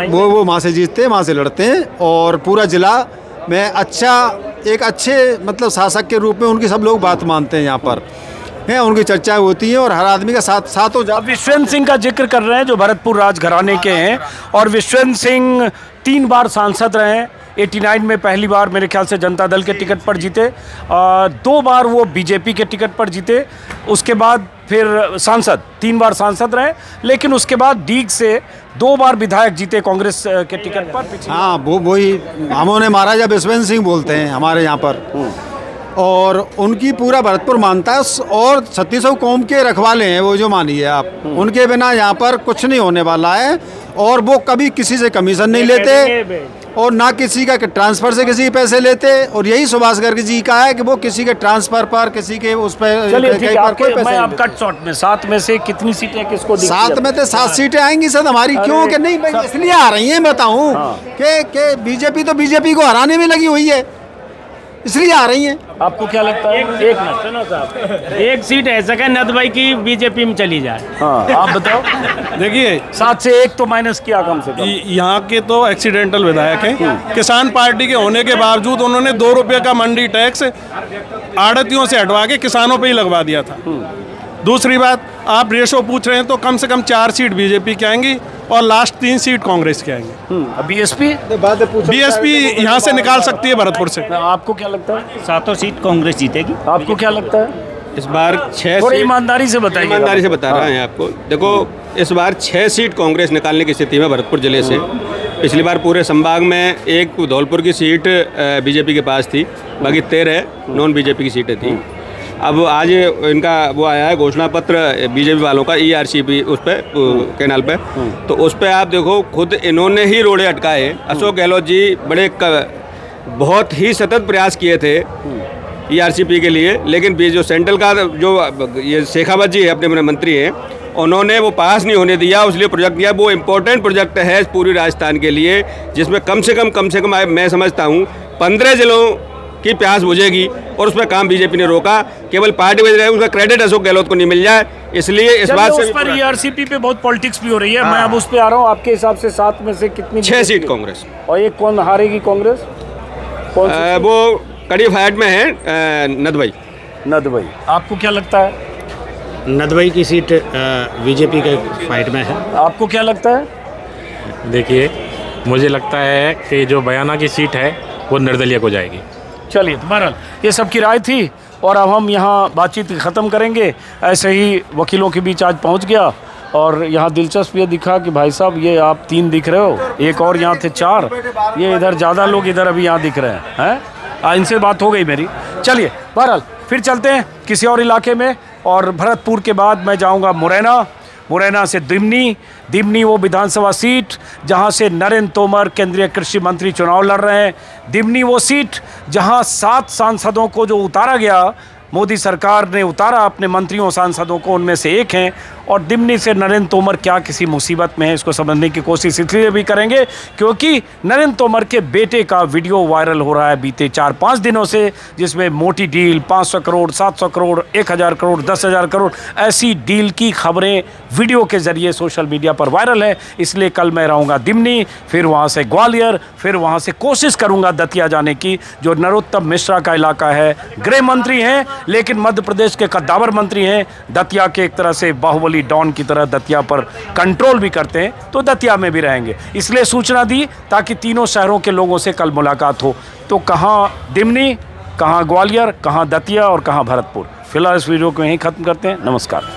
वो वहाँ से जीतते हैं, वहाँ से लड़ते हैं, और पूरा जिला में एक अच्छे मतलब शासक के रूप में उनकी सब लोग बात मानते हैं यहाँ पर हैं, उनकी चर्चाएं होती हैं और हर आदमी का साथ हो जाता। विश्वंत सिंह का जिक्र कर रहे हैं जो भरतपुर राजघराने के हैं, और विश्वंत सिंह 3 बार सांसद रहे हैं। 89 में पहली बार मेरे ख्याल से जनता दल के टिकट पर जीते, 2 बार वो बीजेपी के टिकट पर जीते, उसके बाद फिर सांसद 3 बार सांसद रहे, लेकिन उसके बाद डीग से 2 बार विधायक जीते कांग्रेस के टिकट पर। हाँ, वही हमने महाराजा विश्वंत सिंह बोलते हैं हमारे यहाँ पर, और उनकी पूरा भरतपुर मानता है, और 3600 कौम के रखवाले हैं वो, जो मानिए आप, उनके बिना यहाँ पर कुछ नहीं होने वाला है। और वो कभी किसी से कमीशन नहीं लेते और ना किसी का ट्रांसफ़र से किसी के पैसे लेते, और यही सुभाष गर्ग जी का है कि वो किसी के ट्रांसफ़र पर, किसी के उस पर कोई पैसे मैं आप कट शॉट में 7 में से कितनी सीटें किसको दी? 7 में से 7 सीटें आएंगी सर हमारी। क्यों कि नहीं, इसलिए आ रही हैं, बताऊँ कि बीजेपी तो बीजेपी को हराने में लगी हुई है, इसलिए आ रही हैं। आपको क्या लगता है? एक मिनट सुनो साहब, एक सीट ऐसा है नदवाई की बीजेपी में चली जाए। हाँ, आप बताओ। देखिए, 7 से 1 तो माइनस किया कम से कम। यहाँ के तो एक्सीडेंटल विधायक हैं, किसान पार्टी के होने के बावजूद उन्होंने 2 रुपये का मंडी टैक्स आड़तियों से हटवा के किसानों पे ही लगवा दिया था। दूसरी बात, आप रेशो पूछ रहे हैं तो कम से कम 4 सीट बीजेपी की आएंगी और लास्ट 3 सीट कांग्रेस की आएंगी। बीएसपी यहाँ से निकाल सकती है भरतपुर से। आपको क्या लगता है? 7 सीट कांग्रेस जीतेगी। आपको क्या लगता है? इस बार 6 थोड़ी ईमानदारी से बताइए। ईमानदारी से बता रहा है आपको। देखो, इस बार 6 सीट कांग्रेस निकालने की स्थिति में भरतपुर जिले से। पिछली बार पूरे संभाग में एक धौलपुर की सीट बीजेपी के पास थी, बाकी 13 नॉन बीजेपी की सीटें थी। अब आज इनका वो आया है घोषणा पत्र बीजेपी वालों का, ERCP उस पर कैनाल पे, तो उस पर आप देखो खुद इन्होंने ही रोड़े अटकाए। अशोक गहलोत जी बहुत ही सतत प्रयास किए थे ERCP के लिए, लेकिन जो सेंट्रल का जो ये शेखावत जी है अपने मंत्री हैं, उन्होंने वो पास नहीं होने दिया, इसलिए प्रोजेक्ट दिया। वो इम्पोर्टेंट प्रोजेक्ट है पूरी राजस्थान के लिए, जिसमें कम से कम मैं समझता हूँ 15 जिलों की प्यास बुझेगी, और उसमें काम बीजेपी ने रोका। केवल पार्टी वजह रहे, उसका क्रेडिट अशोक गहलोत को नहीं मिल जाए, इसलिए इस बात से उस पर ERCP पे बहुत पॉलिटिक्स भी हो रही है। मैं अब उस पे आ रहा हूँ। आपके हिसाब से 7 में से कितनी? 6 सीट कांग्रेस। और एक कौन हारेगी कांग्रेस? वो कड़ी फाइट में है नदवाई। आपको क्या लगता है? नदवाई की सीट बीजेपी के फाइट में है। आपको क्या लगता है? देखिए, मुझे लगता है कि जो बयाना की सीट है वो निर्दलीय को जाएगी। चलिए, बहरहाल ये सब की राय थी, और अब हम यहाँ बातचीत ख़त्म करेंगे। ऐसे ही वकीलों के बीच आज पहुँच गया, और यहाँ दिलचस्प ये दिखा कि भाई साहब ये आप 3 दिख रहे हो, एक और यहाँ थे 4, ये इधर ज़्यादा लोग इधर अभी यहाँ दिख रहे हैं। इनसे बात हो गई मेरी। चलिए, बहरहाल फिर चलते हैं किसी और इलाके में, और भरतपुर के बाद मैं जाऊँगा मुरैना से दिमनी वो विधानसभा सीट जहां से नरेंद्र तोमर केंद्रीय कृषि मंत्री चुनाव लड़ रहे हैं। दिमनी वो सीट जहां 7 सांसदों को जो उतारा गया मोदी सरकार ने उतारा अपने मंत्रियों सांसदों को, उनमें से एक हैं। और दिमनी से नरेंद्र तोमर क्या किसी मुसीबत में है, इसको समझने की कोशिश इसलिए भी करेंगे क्योंकि नरेंद्र तोमर के बेटे का वीडियो वायरल हो रहा है बीते 4-5 दिनों से, जिसमें मोटी डील 500 करोड़, 700 करोड़, 1000 करोड़, 10,000 करोड़ ऐसी डील की खबरें वीडियो के जरिए सोशल मीडिया पर वायरल है। इसलिए कल मैं रहूँगा दिमनी, फिर वहाँ से ग्वालियर, फिर वहाँ से कोशिश करूँगा दतिया जाने की, जो नरोत्तम मिश्रा का इलाका है। गृह मंत्री हैं लेकिन मध्य प्रदेश के कद्दावर मंत्री हैं, दतिया के एक तरह से बाहुबली डॉन की तरह दतिया पर कंट्रोल भी करते हैं, तो दतिया में भी रहेंगे। इसलिए सूचना दी ताकि तीनों शहरों के लोगों से कल मुलाकात हो। तो कहाँ दिमनी, कहाँ ग्वालियर, कहाँ दतिया और कहाँ भरतपुर। फिलहाल इस वीडियो को यहीं ख़त्म करते हैं। नमस्कार।